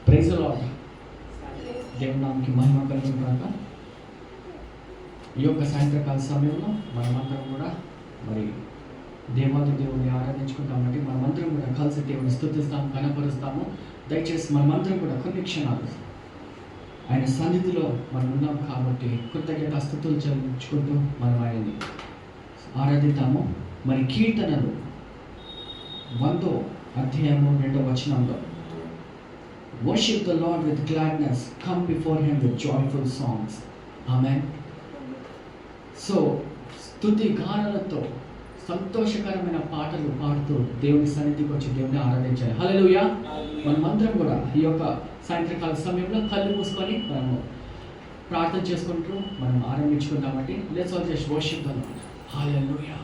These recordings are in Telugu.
Praise lord. దేవుని నామముకి మహిమ కలుగును గాక. ఈ యొక్క సాయంత్రకాల సమయంలో మనమందరం కూడా మరి దేవాది దేవుని ఆరాధించుకుంటామంటే మనమందరం కూడా కలిసి దేవుని స్తుతిస్తాము, కనపరుస్తాము. దయచేసి మనమందరం కూడా కొన్ని క్షణాలు ఆయన సన్నిధిలో మనం ఉన్నాం కాబట్టి కృతజ్ఞత స్తుతులు చెల్లించుకుంటూ మనం ఆయన్ని ఆరాధిద్దాము. మరి కీర్తనలు 100వ అధ్యాయము 2వ వచనంలో worship the Lord with gladness, come before him with joyful songs. Amen. So స్తుతి గానాలతో సంతోషకరమైన పాటలు పాడుతూ దేవుని సన్నిధికి వచ్చి దేవుని ఆరాధించాలి. హల్లెలూయా. మనమందరం కూడా ఈ యొక్క సాయంత్రకాల సమయంలో కళ్ళు మూసుకొని మనము ప్రార్థన చేసుకుంటూ మనం ఆరంభించుకుంటామంటే let's all just worship the lord. Hallelujah.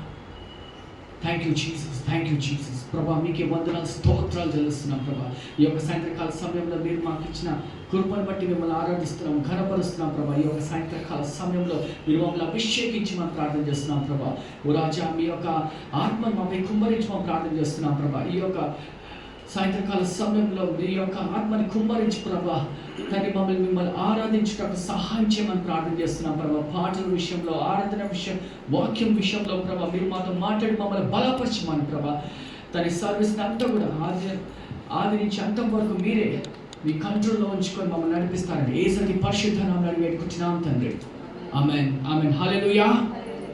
Thank you Jesus, thank you Jesus. ప్రభా మీకే వందనాలు, స్తోత్రాలు చెల్లిస్తున్నాం ప్రభా. ఈ యొక్క సాయంత్రకాల సమయంలో మీరు మాకు ఇచ్చిన కృపను బట్టి మిమ్మల్ని ఆరాధిస్తున్నాం, ఘనపరుస్తున్నాం ప్రభా. ఈ యొక్క సాయంత్రకాల సమయంలో మీరు మమ్మల్ని అభిషేకించి మనం ప్రార్థన చేస్తున్నాం ప్రభా. ఓ రాజా, మీ యొక్క ఆత్మను మమ్మల్ని కుమ్మరించి మనం ప్రార్థన చేస్తున్నాం ప్రభా. ఈ యొక్క సాయంత్రకాల సమయంలో మీ యొక్క ఆత్మని కుమ్మరించి ప్రభా కానీ మిమ్మల్ని ఆరాధించడానికి సహాయం చేయమని ప్రార్థన చేస్తున్నాం ప్రభా. పాటల విషయంలో, ఆరాధన విషయం, వాక్యం విషయంలో ప్రభా మీరు మాతో మాట్లాడి మమ్మల్ని బలపరచమని ప్రభా. తన సర్వీస్ని అంతా కూడా ఆది నుంచి అంతం వరకు మీరే మీ కంట్రోల్లో ఉంచుకొని మమ్మల్ని నడిపిస్తారండి. యేసుని పరిశుద్ధ నామములో వేడుకుంటున్నాం తండ్రి. Amen, amen, hallelujah.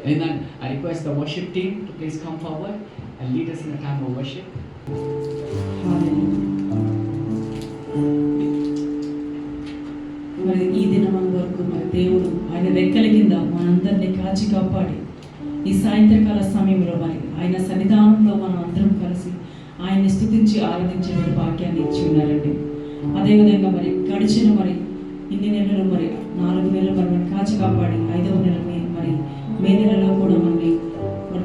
And then I request the worship team to please come forward and lead us in a time of worship. మరి ఈ దినం వరకు మరి దేవుడు ఆయన రెక్కల కింద మనందరినీ కాచి కాపాడి ఈ సాయంత్రకాల సమయంలో మరి ఆయన సన్నిధానంలో మనం అందరం కలిసి ఆయన్ని స్తుతించి ఆరాధించే భాగ్యాన్ని ఇచ్చి ఉన్నారండి. అదేవిధంగా మరి గడిచిన మరి ఇన్ని నెలలు మరి 4 నెలలు మనం కాచి కాపాడి 5వ నెల మరి మే నెలలో కూడా మరి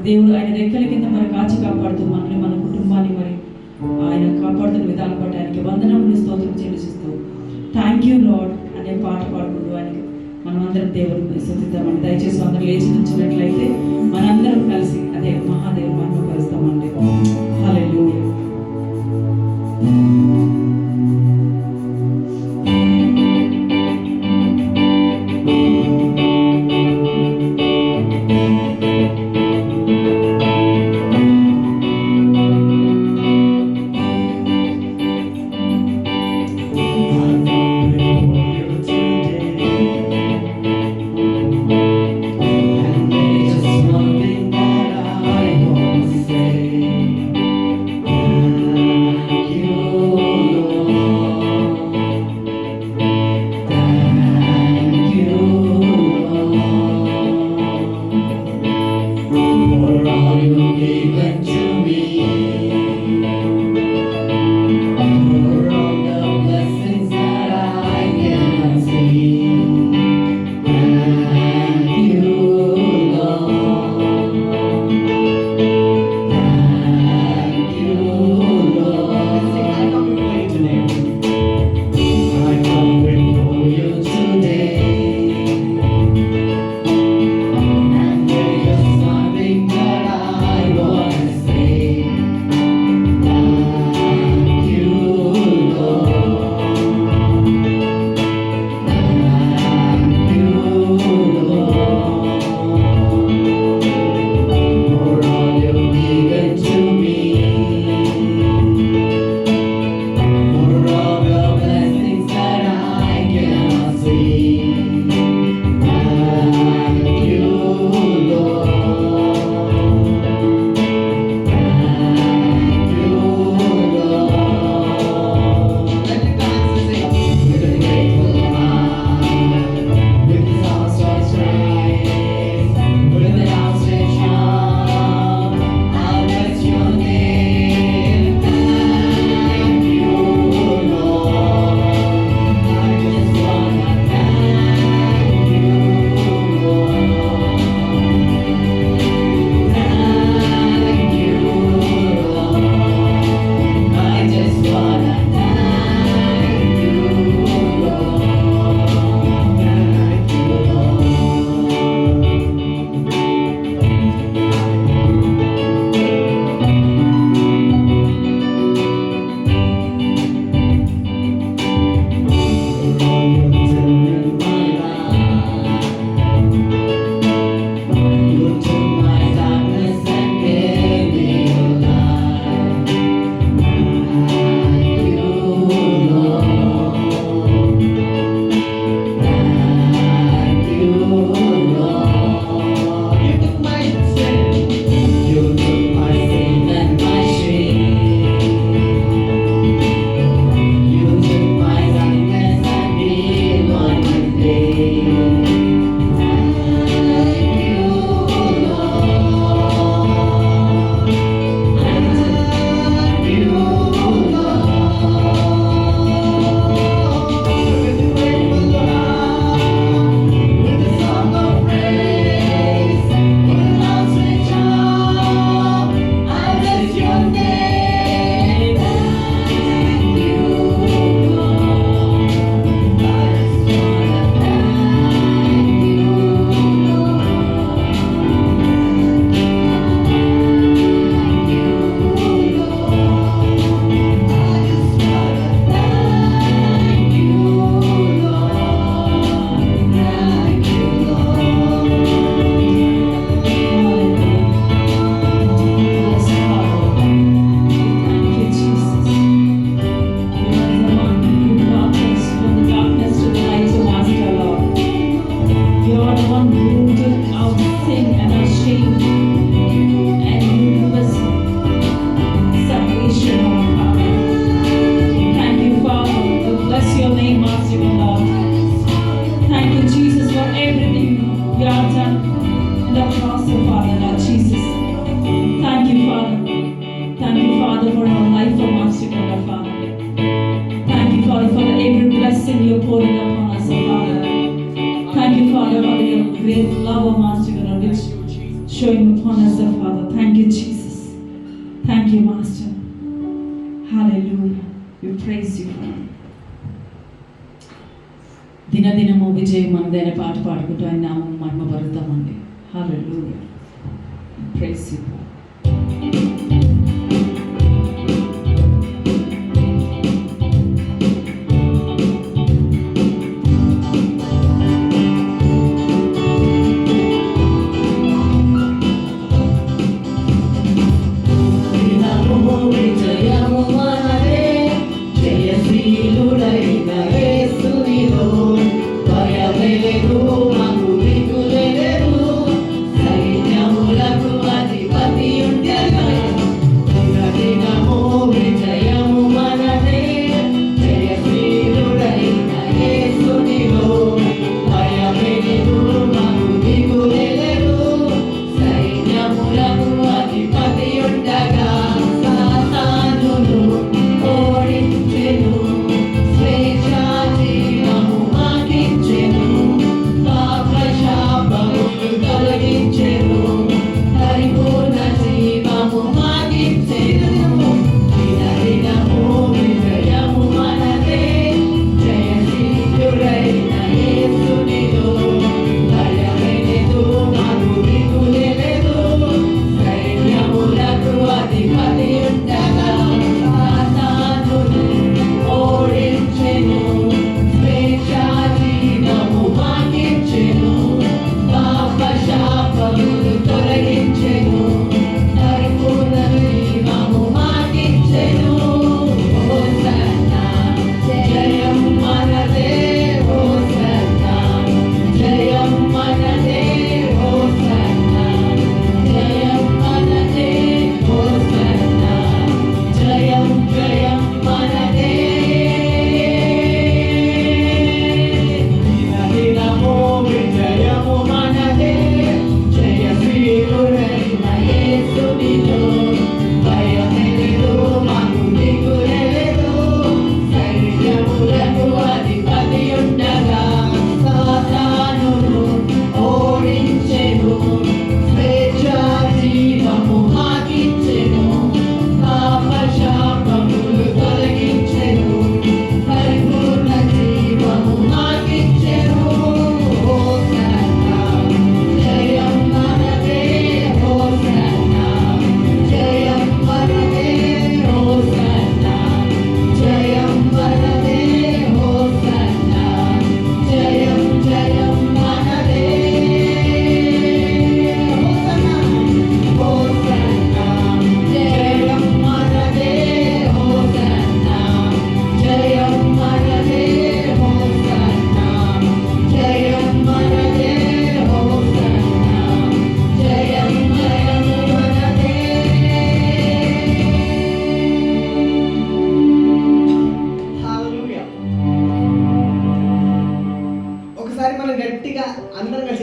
దేవుడు ఆయన రెక్కల కింద మరి కాచి కాపాడుతూ మనల్ని, మన కుటుంబాన్ని మరి ఆయన కాపాడుతున్న విధానం బట్టి ఆయనకి వందనములు, స్తోత్రం చెల్లిస్తూ థ్యాంక్ యూ లార్డ్ అనే పాట పాడుకుంటూ ఆయనకి మనమందరం దేవుని స్తుతిద్దామండి. దయచేసి అందరూ లేచి నుంచినట్లయితే మనందరం కలిసి అదే మహాదేవుని మహిమ పరుస్తామండి. హల్లెలూయా. Something that I want to say. wonderful Father. Thank you, Jesus. Thank you, Master. Hallelujah. We praise you, Father. దినదినము విజయం మనదైన పాట పాడుకుంటూ ఆయన నామం మహిమపరుతామండి. హల్లెలూయా. Praise you.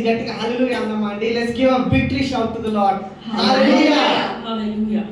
గట్టిగా హల్లెలూయా అన్నమండి. Let's give a victory shout to the Lord. Hallelujah. Hallelujah.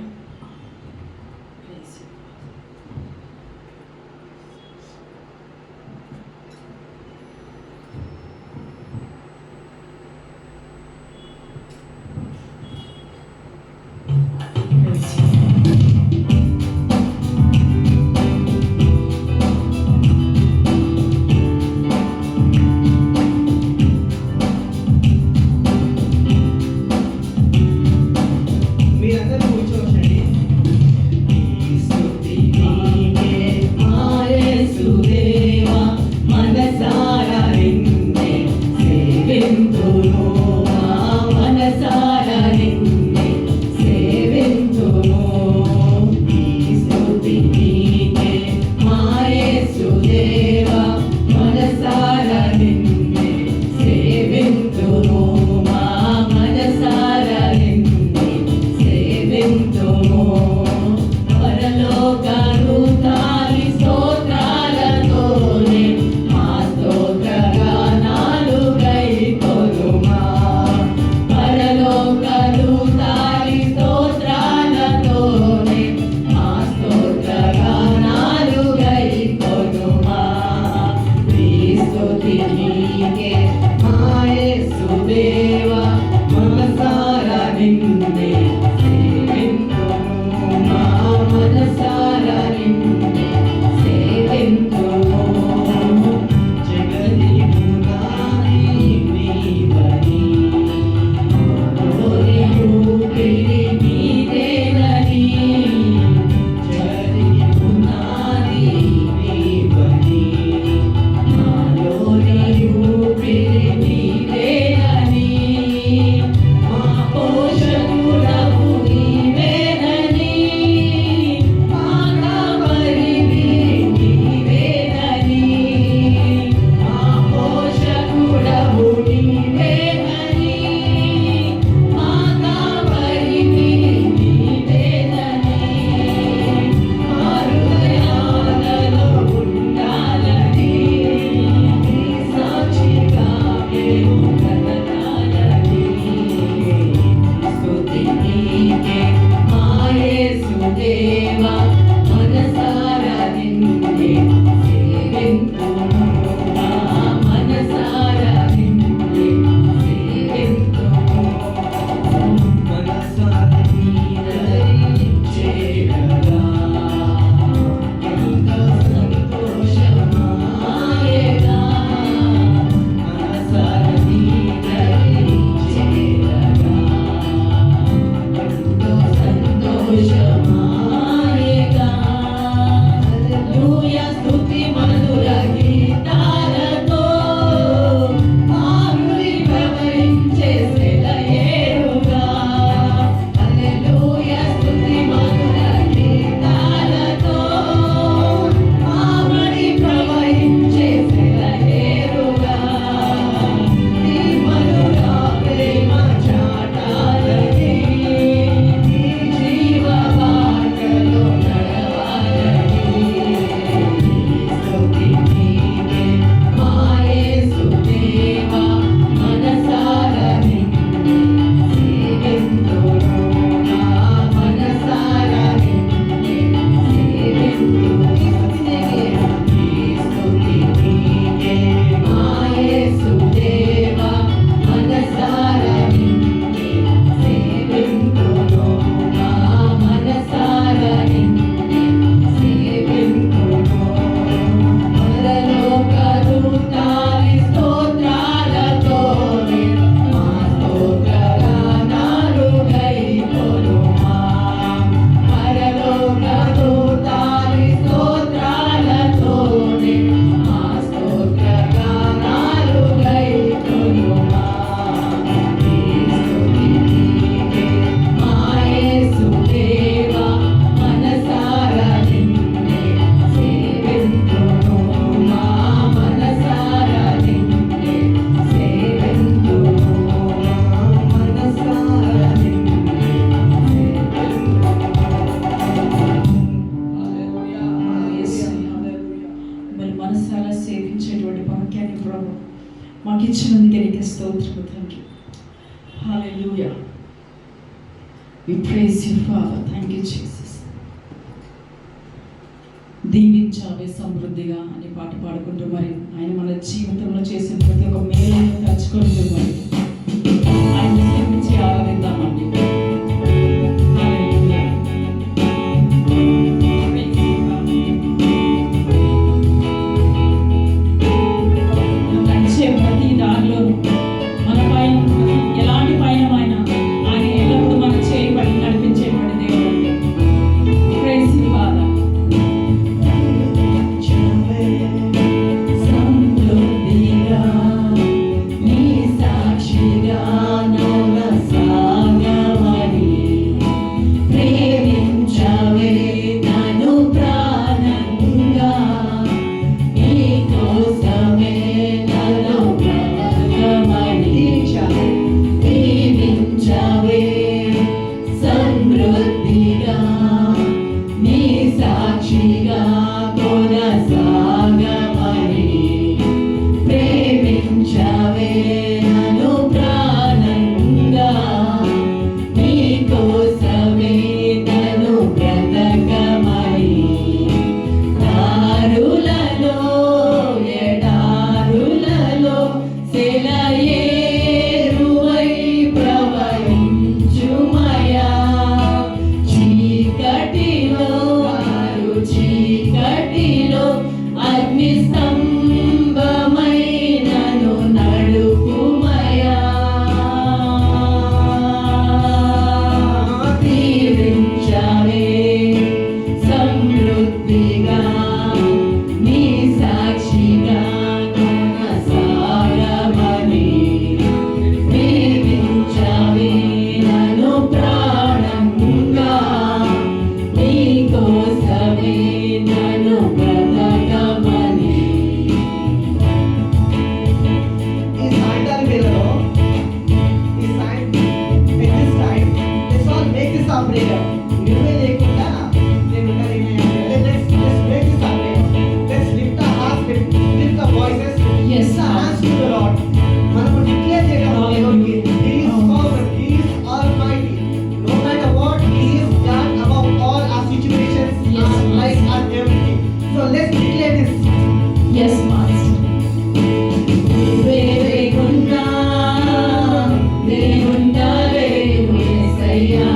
నీకే మా యేసు దేవా మనసారా నిన్నే మాకు ఇచ్చినందుకే నీకు స్తోత్రము. Thank you. Hallelujah. We praise you, Father. Thank you, Jesus. దీవించావే సమృద్ధిగా అనే పాట పాడుకుంటూ మరి ఆయన మన జీవితంలో చేసిన ప్రతి ఒక్క మేలును తలుచుకుంటూ మరి ఆయన స్తుతించి ఆరాధిద్దామండి. హల్లెలూయా. నడిచే ప్రతి దారిలో మన పైన ఎలాంటి పయనమైనా ఆయన ఎల్లప్పుడూ మన చేయబడి నడిపించేవాడి దేవుడు. Praise you father. సమృద్ధిగా నీ సాక్షిగా సాగమని ప్రేమించవే నన్ను ప్రాణంగా నీ కోసమే నన్ను బ్రతకమని దీవించవే సమృద్ధిగా నీ సాక్షిగా కొనసాగమని ప్రేమించవే నన్ను ప్రాణంగా నీ కోసమే నన్ను బ్రతకమని దారులలో ఎడారులలో సెలయేరువై ప్రవహించుమయా చీకటిలో చీకటిలో అగ్ని స్తంభమై నన్ను నడుపుమయా దీవించవే సమృద్ధిగా నీ సాక్షిగా కొనసాగమని దీవించవే నన్ను ప్రాణంగా నీ కోసమే నన్ను బ్రతకమని. ఈ సాయంకాలం వేళలో ఈ this time let's all make this our prayer. నిర్వే లేకుండా నేను let's make this our prayer. Let's lift our hearts, lift our voices, Yes, lift our hands to the Lord. మనము declare చేయడం దేవునికి He is sovereign, He is almighty. No matter what, He is God above all our situations, Yes, our life, and everything. So let's declare this. Yes, Master. వేరేకున్నా నేనుండలేను యేసయ్యా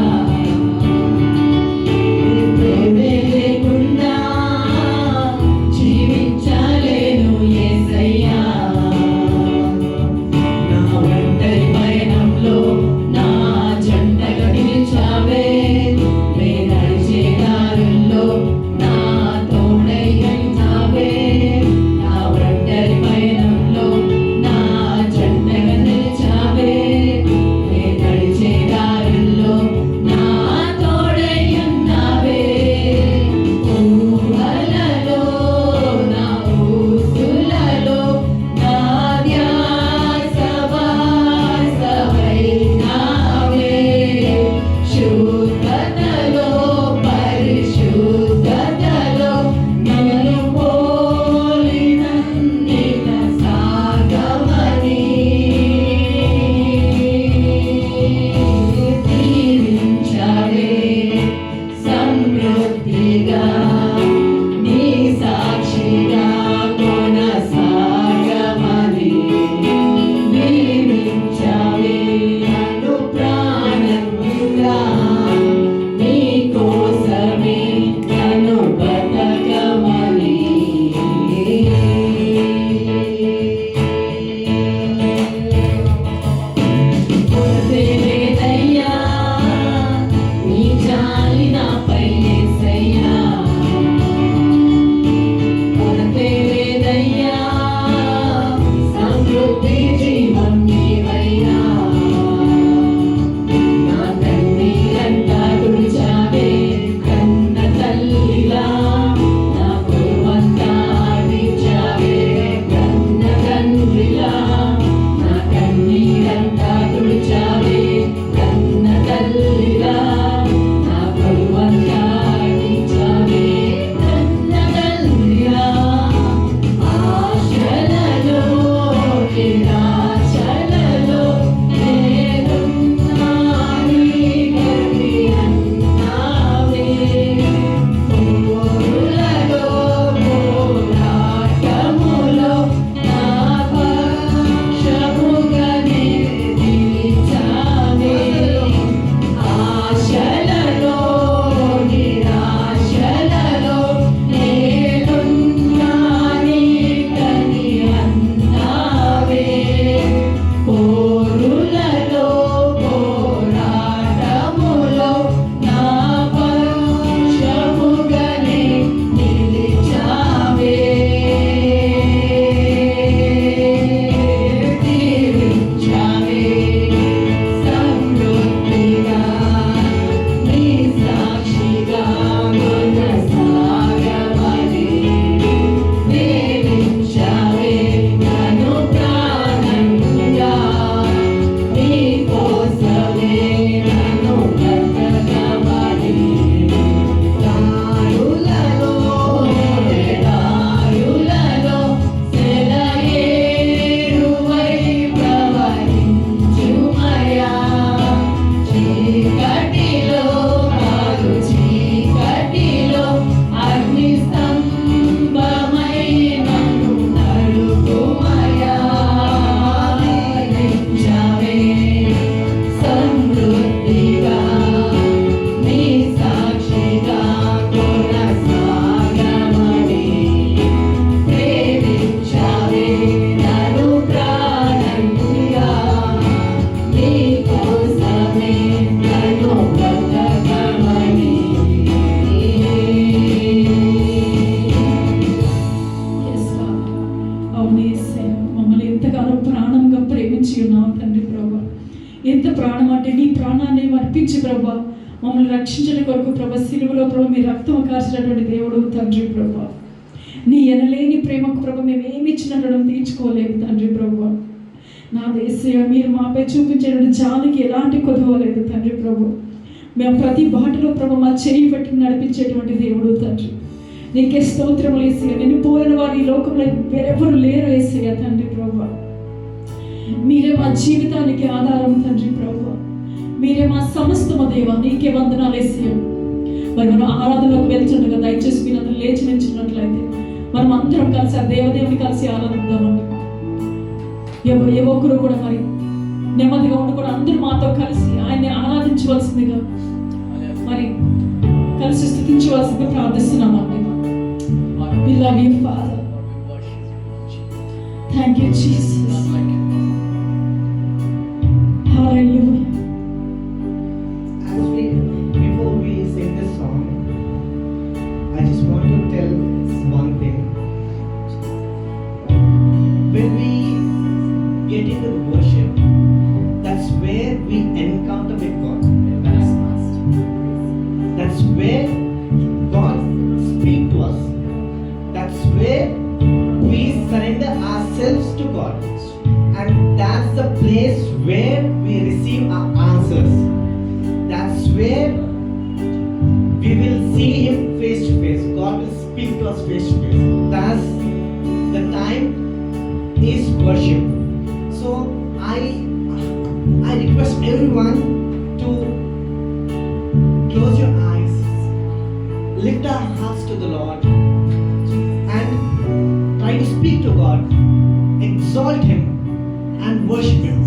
పరిశుద్ధతలో నన్ను పోలినన్నిట సాగమని దీవించవే సమృద్ధిగా నీ సాక్షిగా కొనసాగమని దీవించవే నన్ను ప్రాణంగా నీ కోసమే నన్ను బతకమని కొరతేలేదయ్యా నీ జాలి నాపై యేసయ్యా కొరతేలేదయ్యా సమృద్ధి జీవం నీవయ్యా నా కన్నీరంతా తుడిచావే కన్న తల్లిలా నా కొలువంతా ఆడించావే కన్న తండ్రిలా నా కన్నీరంతా తుడిచావే కన్న తల్లిలా నా కొలువంతా ఆడించావే కన్న తల్లిలా ఆశలలో నిరాశలలో నేనున్నా నీకని అన్నావే పోరులలో పోరాటములో నా పక్షముగా నిలిచావే ఆశలలో నిరాశలలో నేనున్నా నీకని అన్నావే పోరులలో పోరాటములో నా పక్షముగా నిలిచావే దీవించావే సమృద్ధిగా నీ సాక్షిగా కొనసాగమని దీవించావే నన్ను ప్రాణంగా నీ కోసమే నన్ను బ్రతకమని దారులలో ఎడారులలో సెలయేరువై ప్రవహించుమయా చీకటిలో కాదు చీకటిలో అగ్ని స్తంభమై నన్ను నడుపుమయా దీవించావే సమృద్ధిగా నీ సాక్షిగా కొనసాగమని ప్రేమించావే నన్ను ప్రాణంగా నీ కోసమే నన్ను బ్రతకమని అవును యేసయ్య, మమ్మల్ని ఎంతగానో ప్రాణంగా ప్రేమించి ఉన్నావు తండ్రి ప్రభా. ఎంత ప్రాణం అంటే నీ ప్రాణాన్ని అర్పించి ప్రభా మమ్మల్ని రక్షించడం కొరకు ప్రభా సిలువలో ప్రభా మీ రక్తం కార్చినటువంటి దేవుడు తండ్రి ప్రభా. నీ ఎనలేని ప్రేమకు ప్రభా మేము ఏమి ఇచ్చినట్టు తీర్చుకోలేము తండ్రి ప్రభా. నా యేసయ్య, మీరు మాపై చూపించేటువంటి జాలికి ఎలాంటి కొదవలేదు తండ్రి ప్రభు. మేము ప్రతి బాటలో ప్రభు మా చేయి పట్టి నడిపించేటువంటి దేవుడు తండ్రి. నీకే స్తోత్రములు యేసయ్య. నిన్ను పోలిన వారు ఈ లోకంలో వేరెవరు లేరు యేసయ్య తండ్రి ప్రభు. మీరే మా జీవితానికి ఆధారం తండ్రి ప్రభు. మీరే మా సమస్తము దేవా. నీకే వందనాలు యేసయ్య. మరి మనం ఆరాధనలోకి వెళ్తుండగా దయచేసి మీరు అందరూ లేచి నిల్చున్నట్లయితే మనం అందరం కలిసి ఆ దేవదేవుని కలిసి ఆరాధిద్దామండి. ఏ ఒక్కరు కూడా మరి నెమ్మదిగా ఉండి కూడా అందరూ మాతో కలిసి ఆయన్ని ఆరాధించవలసిందిగా మరి కలిసి స్తుతించవలసిందిగా ప్రార్థిస్తున్నామండి. We love you, Father. Thank you, Jesus. Hallelujah. Before we sing this song, I just want to tell one thing. When we get into the worship, that's where we encounter with God. That's where God speaks to us. That's where we surrender ourselves to God. And that's the place where we receive our answers. That's where see Him face to face. God will speak to us face to face. That's the time is worship. So I request everyone to close your eyes, lift our hearts to the Lord, and try to speak to God, exalt Him, and worship Him.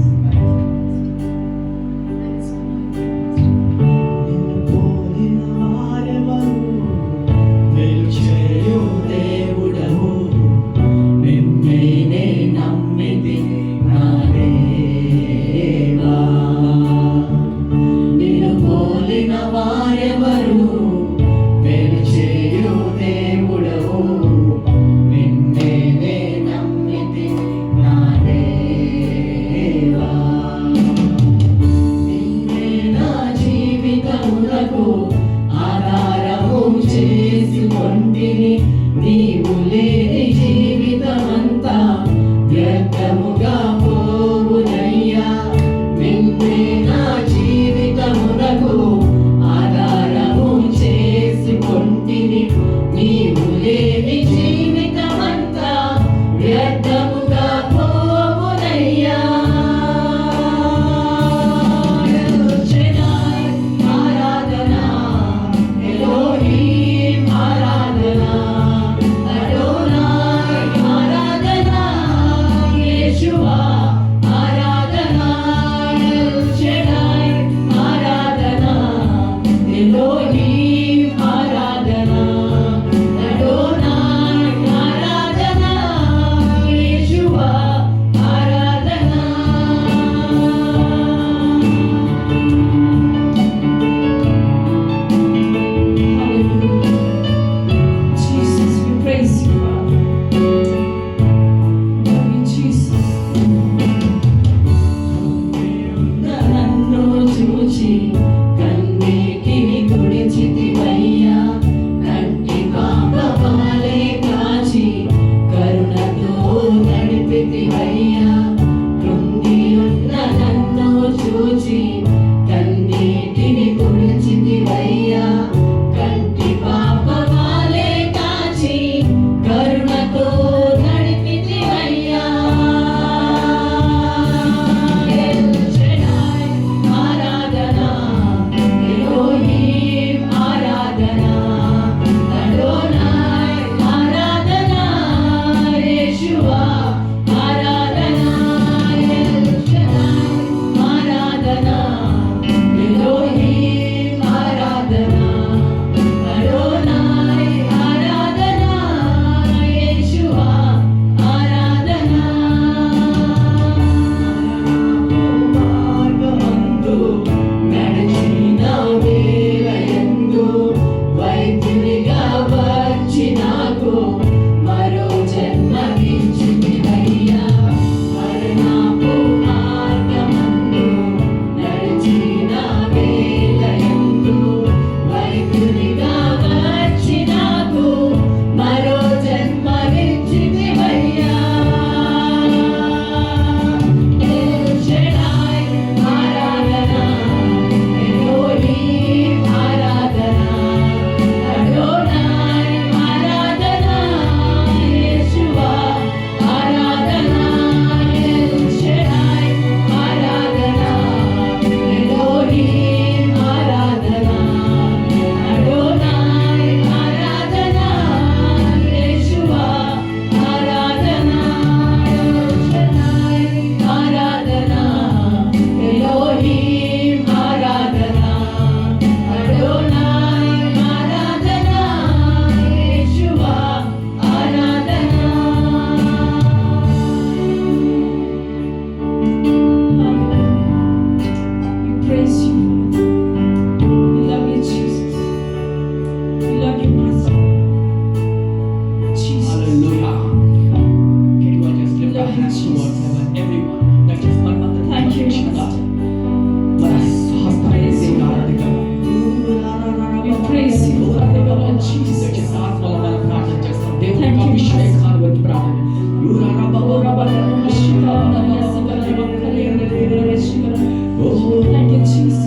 Thank you, Jesus.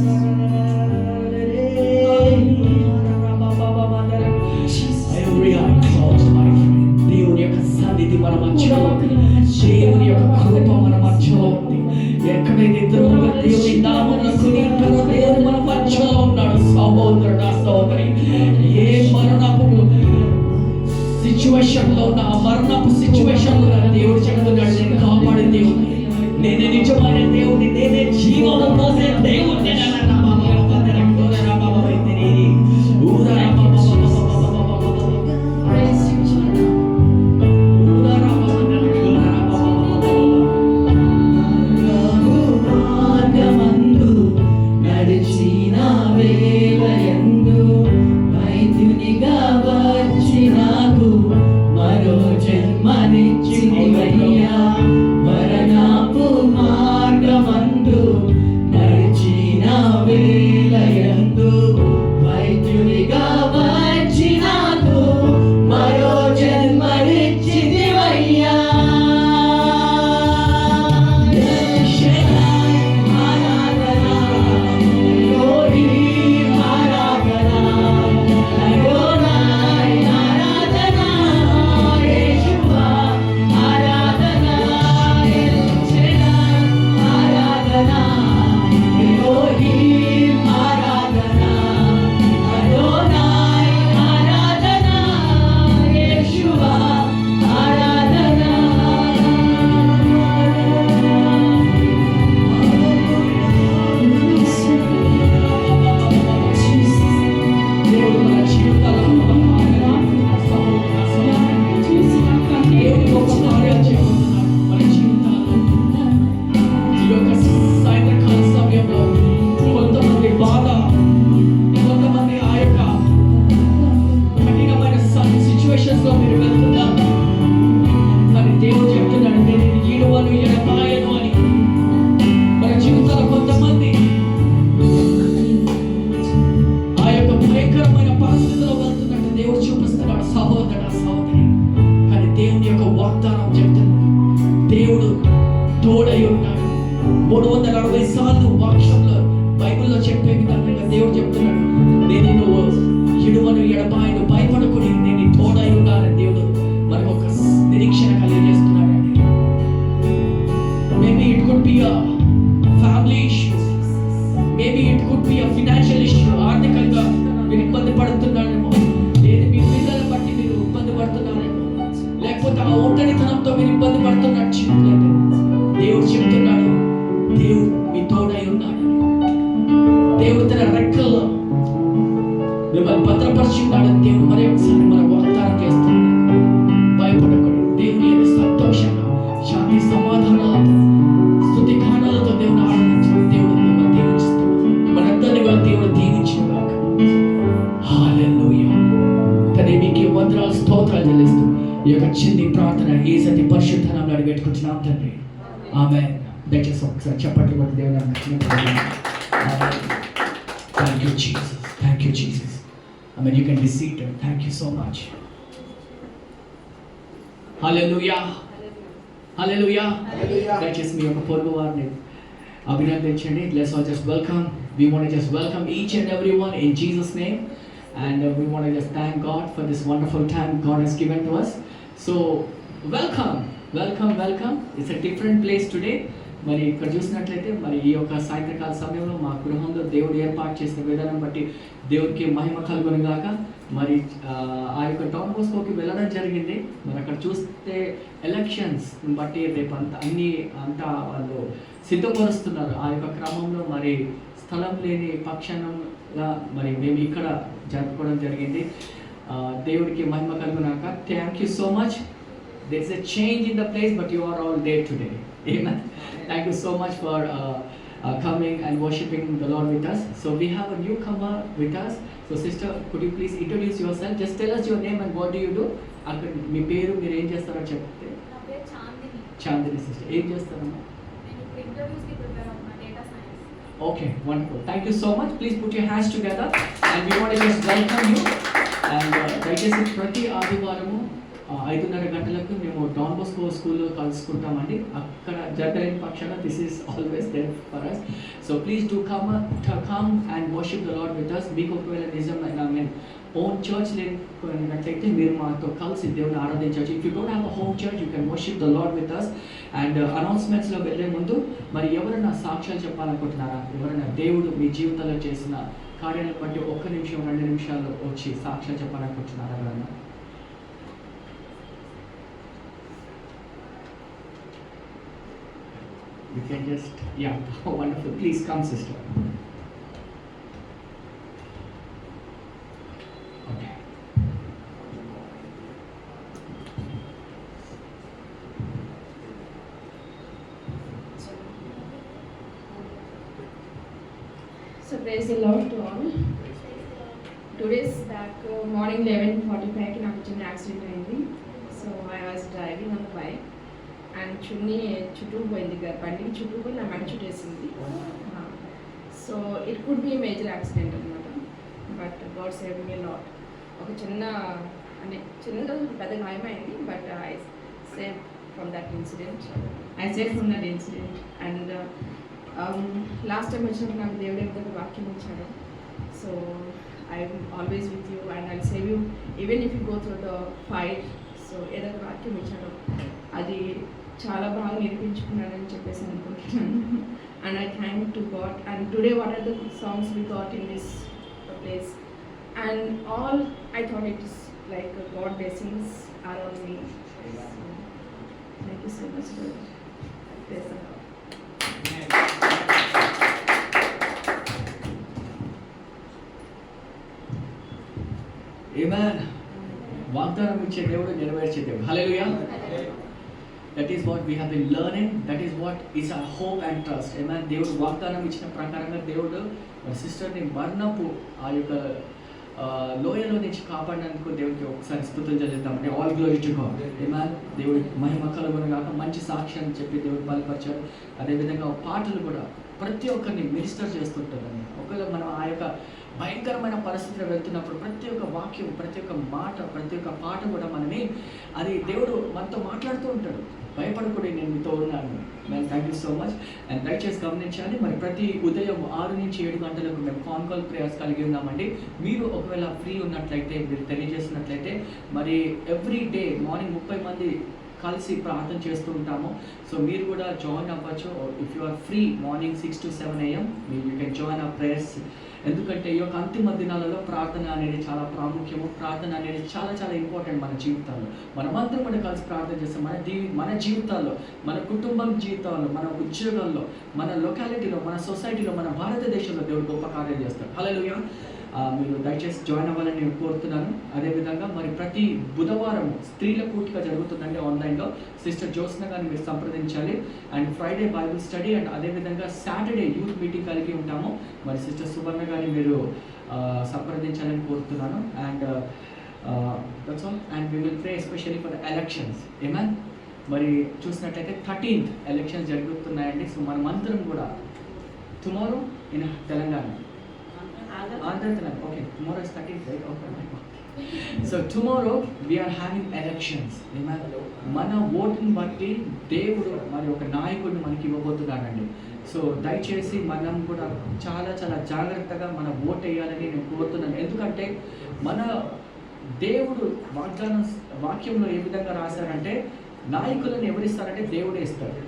స్తోత్రం. ఏ మరణపు సిచ్యువేషన్ లో ఉన్న మరణపు సిచ్యువేషన్ లో దేవుడు చెప్తున్నాడు, నేను కాపాడే దేవుడు, నేనే నిజమైన దేవుడిని, నేనే జీవనం పోసే దేవుడిని. Thank you, Jesus. Thank you, Jesus. Amen. You can be seated. Thank you so much. Hallelujah. Hallelujah. Dayachesi మీ యొక్క పొరుగు వారిని అభినందించండి. Let's all just welcome. We want to just welcome each and everyone in Jesus' name, and we want to just thank God for this wonderful time God has given to us. So welcome. It's a different place today. మరి ఇక్కడ చూసినట్లయితే మరి ఈ యొక్క సాయంత్రకాల సమయంలో మా గృహంలో దేవుడు ఏర్పాటు చేసిన విధానం బట్టి దేవుడికి మహిమ కలుగును గాక. మరి ఆ యొక్క డౌన్ బోస్కోకి వెళ్ళడం జరిగింది. మరి అక్కడ చూస్తే ఎలక్షన్స్ బట్టి రేపు అంతా వాళ్ళు సిద్ధపరుస్తున్నారు. ఆ యొక్క క్రమంలో మరి స్థలం లేని పక్షంగా మరి మేము ఇక్కడ జరుపుకోవడం జరిగింది. దేవుడికి మహిమ కలుగునాక. Thank you so much. There is a change in the place, but you are all there today. Amen. Thank you so much for coming and worshiping the Lord with us. So we have a newcomer with us. So sister, could you please introduce yourself? Just tell us your name and what do you do? అక్కడ మీ పేరు, మీరు ఏం చేస్తారో చెప్తే. నా పేరు చాందిని. చాందిని సిస్టర్, ఏం చేస్తారమ్మా? నేను ఇప్పుడు ఇంటర్వ్యూస్కి ప్రిపేర్ అవుతున్నా, data science. Okay, wonderful. Thank you so much. Please put your hands together and we want to just welcome you. And దయచేసి ప్రతి ఆదివారము 5:30 గంటలకు మేము డాన్ బోస్కో స్కూల్లో కలుసుకుంటామండి. అక్కడ జరగలేని పక్షాన this is always there for us. So please do come and worship the lord with us. మీకు ఒకవేళ నిజమైన ఓన్ చర్చ్ లేనట్లయితే మీరు మాతో కలిసి దేవుని ఆరాధించవచ్చు. If you don't have a home church you can worship the lord with us. And అనౌన్స్మెంట్స్లో వెళ్ళే ముందు మరి ఎవరైనా సాక్ష్యాలు చెప్పాలనుకుంటున్నారా? ఎవరైనా దేవుడు మీ జీవితంలో చేసిన కార్యాలను బట్టి 1 నిమిషం 2 నిమిషాలు వచ్చి సాక్ష్యం చెప్పాలనుకుంటున్నారా ఎవరన్నా? You can just, yeah, oh, wonderful. Please come, sister. Okay. So praise the Lord to all. 2 days back, morning 11:45 నాకు చిన్న యాక్సిడెంట్ అయింది. So I was driving on the bike and చుట్టూ పోయింది, బండికి చుట్టూ పోయి నా మెడ చుట్టేసింది. So it could be major accident అనమాట, but God save me lot. ఒక చిన్న పెద్ద గాయమైంది, but I save from that incident. And last time వచ్చినప్పుడు నాకు దేవుడు ఏదో వాక్యం ఇచ్చాడు. So I'm always with you and I save you even if you go through the fight. So ఏదో వాక్యం ఇచ్చాడు, అది చాలా బాగా నేర్పించుకున్నానని చెప్పేసి అనుకుంటున్నాను. And I thank to God. And today what are the songs we got in this place and all I thought it is like God blessings are on me. Thank you so much for praise the lord. Amen. వాగ్దానం ఇచ్చే దేవుడు, నెరవేర్చే దేవుడు. హల్లెలూయా. That is what we have been learning. That is what is our hope and trust. Amen. దేవుడు వాగ్దానం ఇచ్చిన ప్రకారంగా దేవుడు మన సిస్టర్ని మరణపు ఆ యొక్క లోయలో నుంచి కాపాడినందుకు దేవుడికి ఒకసారి స్తుతులు చెల్లిద్దామంటే ఆల్ గ్లోరీ టు గాడ్. ఆమేన్. దేవుడి మహిమ కలుగునుగాక. మంచి సాక్ష్యం చెప్పి దేవుడు బలపరిచారు. అదేవిధంగా పాటలు కూడా ప్రతి ఒక్కరిని మినిస్టర్ చేస్తుంటారండి. ఒకవేళ మనం ఆ యొక్క భయంకరమైన పరిస్థితిలో వెళ్తున్నప్పుడు ప్రతి ఒక్క వాక్యం, ప్రతి ఒక్క మాట, ప్రతి ఒక్క పాట కూడా మనని అది దేవుడు మనతో మాట్లాడుతూ ఉంటాడు. భయపడకూడదు, నేను మీతో ఉన్నాను. మేము thank you so much. And దయచేసి గమనించాలి, మరి ప్రతి ఉదయం 6 నుంచి 7 గంటలకు మేము కాల్ ప్రేయర్స్ కలిగి ఉన్నామండి. మీరు ఒకవేళ ఫ్రీ ఉన్నట్లయితే, మీరు తెలియజేసినట్లయితే, మరి ఎవ్రీ డే మార్నింగ్ 30 మంది కలిసి ప్రార్థన చేస్తూ ఉంటాము. సో మీరు కూడా జాయిన్ అవ్వచ్చు. If you are free morning 6 to 7 AM you can join our prayers. ఎందుకంటే ఈ యొక్క అంతిమ దినాలలో ప్రార్థన అనేది చాలా ప్రాముఖ్యము. ప్రార్థన అనేది చాలా చాలా ఇంపార్టెంట్ మన జీవితాల్లో. మనమందరం కూడా కలిసి ప్రార్థన చేస్తాం. మన జీవితాల్లో, మన కుటుంబం జీవితాల్లో, మన ఉద్యోగాల్లో, మన లొకాలిటీలో, మన సొసైటీలో, మన భారతదేశంలో దేవుడు గొప్ప కార్యాలు చేస్తాడు. హల్లెలూయా. మీరు దయచేసి జాయిన్ అవ్వాలని నేను కోరుతున్నాను. అదేవిధంగా మరి ప్రతి బుధవారం స్త్రీల కూటిక జరుగుతుందండి ఆన్లైన్లో. సిస్టర్ జ్యోత్స్న గారిని మీరు సంప్రదించాలి. And Friday Bible study and అదేవిధంగా సాటర్డే యూత్ మీటింగ్ కలిగి ఉంటాము. మరి సిస్టర్ సువర్ణ గారిని మీరు సంప్రదించాలని కోరుతున్నాను. And that's all. And we will pray especially for the elections. Amen. మరి చూసినట్లయితే 13th ఎలక్షన్స్ జరుగుతున్నాయండి. సో మనమందరం కూడా tomorrow in Telangana, okay, tomorrow is 13th, right? Okay. So tomorrow we are having elections. మన ఓటుని బట్టి దేవుడు మరి ఒక నాయకుడిని మనకి ఇవ్వబోతున్నాడండి. సో దయచేసి మనం కూడా చాలా చాలా జాగ్రత్తగా మన ఓటు వేయాలని నేను కోరుతున్నాను. ఎందుకంటే మన దేవుడు వాక్యంలో ఏ విధంగా రాశారంటే, నాయకులను ఎవరిస్తారంటే దేవుడే ఇస్తాడు,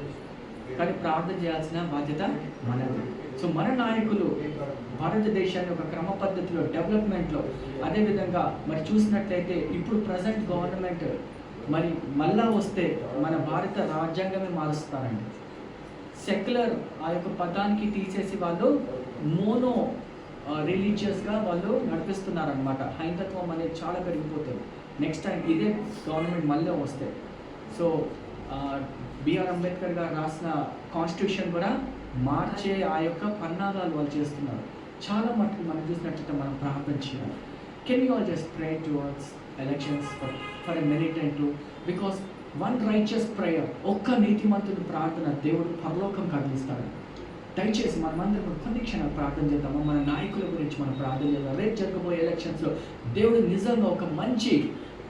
కానీ ప్రార్థన చేయాల్సిన బాధ్యత మనది. సో మన నాయకులు భారతదేశాన్ని ఒక క్రమ పద్ధతిలో, డెవలప్మెంట్లో, అదేవిధంగా మరి చూసినట్లయితే ఇప్పుడు ప్రజెంట్ గవర్నమెంట్ మరి మళ్ళా వస్తే మన భారత రాజ్యాంగమే మారుస్తారండి. సెక్యులర్ ఆ యొక్క పదానికి తీసేసి వాళ్ళు మోనో రిలీజియస్గా వాళ్ళు నడిపిస్తున్నారనమాట. హైందత్వం అనేది చాలా పెరిగిపోతుంది నెక్స్ట్ టైం ఇదే గవర్నమెంట్ మళ్ళీ వస్తే. సో బిఆర్ అంబేద్కర్ గారు రాసిన కాన్స్టిట్యూషన్ కూడా మార్చే ఆ యొక్క పన్నాగాలు వాళ్ళు చేస్తున్నారు. చాలా మటుకు మనం చూసినట్లయితే మనం ప్రార్థన చేయాలి. Can you all just pray towards elections for a minute and two, because one righteous prayer, ఒక్క నీతిమంతుడి ప్రార్థన దేవుడు పరలోకం కదిలిస్తాడు. దయచేసి మనమందరం కొన్ని క్షణాలు ప్రార్థన చేద్దాము. మన నాయకుల గురించి మనం ప్రార్థన చేద్దాం. రేపు జరగబోయే ఎలక్షన్స్లో దేవుడు నిజంగా ఒక మంచి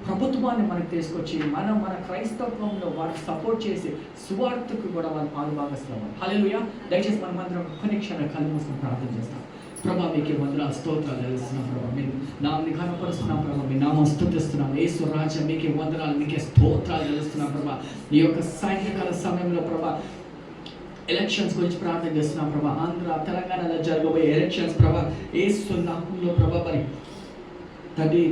ప్రభుత్వాన్ని మనకు తీసుకొచ్చి మన క్రైస్తవంలో వారికి సపోర్ట్ చేసి సువార్తకు కూడా వాళ్ళు పాలుభాగస్తున్నారు. హల్లెలూయా. దయచేసి మనమందరం కొన్ని క్షణాలు కళ్ళు మూసుకొని ప్రార్థన చేస్తాం. ప్రభా మీకే వందనాలు, స్తోత్రాలు తెలుస్తున్నాం ప్రభా. మీరు నామని ఘనపరుస్తున్నాం ప్రభా, మీ నామం స్తుతిస్తున్నాం. యేసు రాజా మీకే వందనాలు, మీకే స్తోత్రాలు తెలుస్తున్నాం ప్రభా. ఈ యొక్క సాయంత్రకాల సమయంలో ప్రభా ఎలక్షన్స్ గురించి ప్రార్థన చేస్తున్నాం ప్రభా. ఆంధ్ర తెలంగాణలో జరగబోయే ఎలక్షన్స్ ప్రభా యేసు నామములో ప్రభా మరి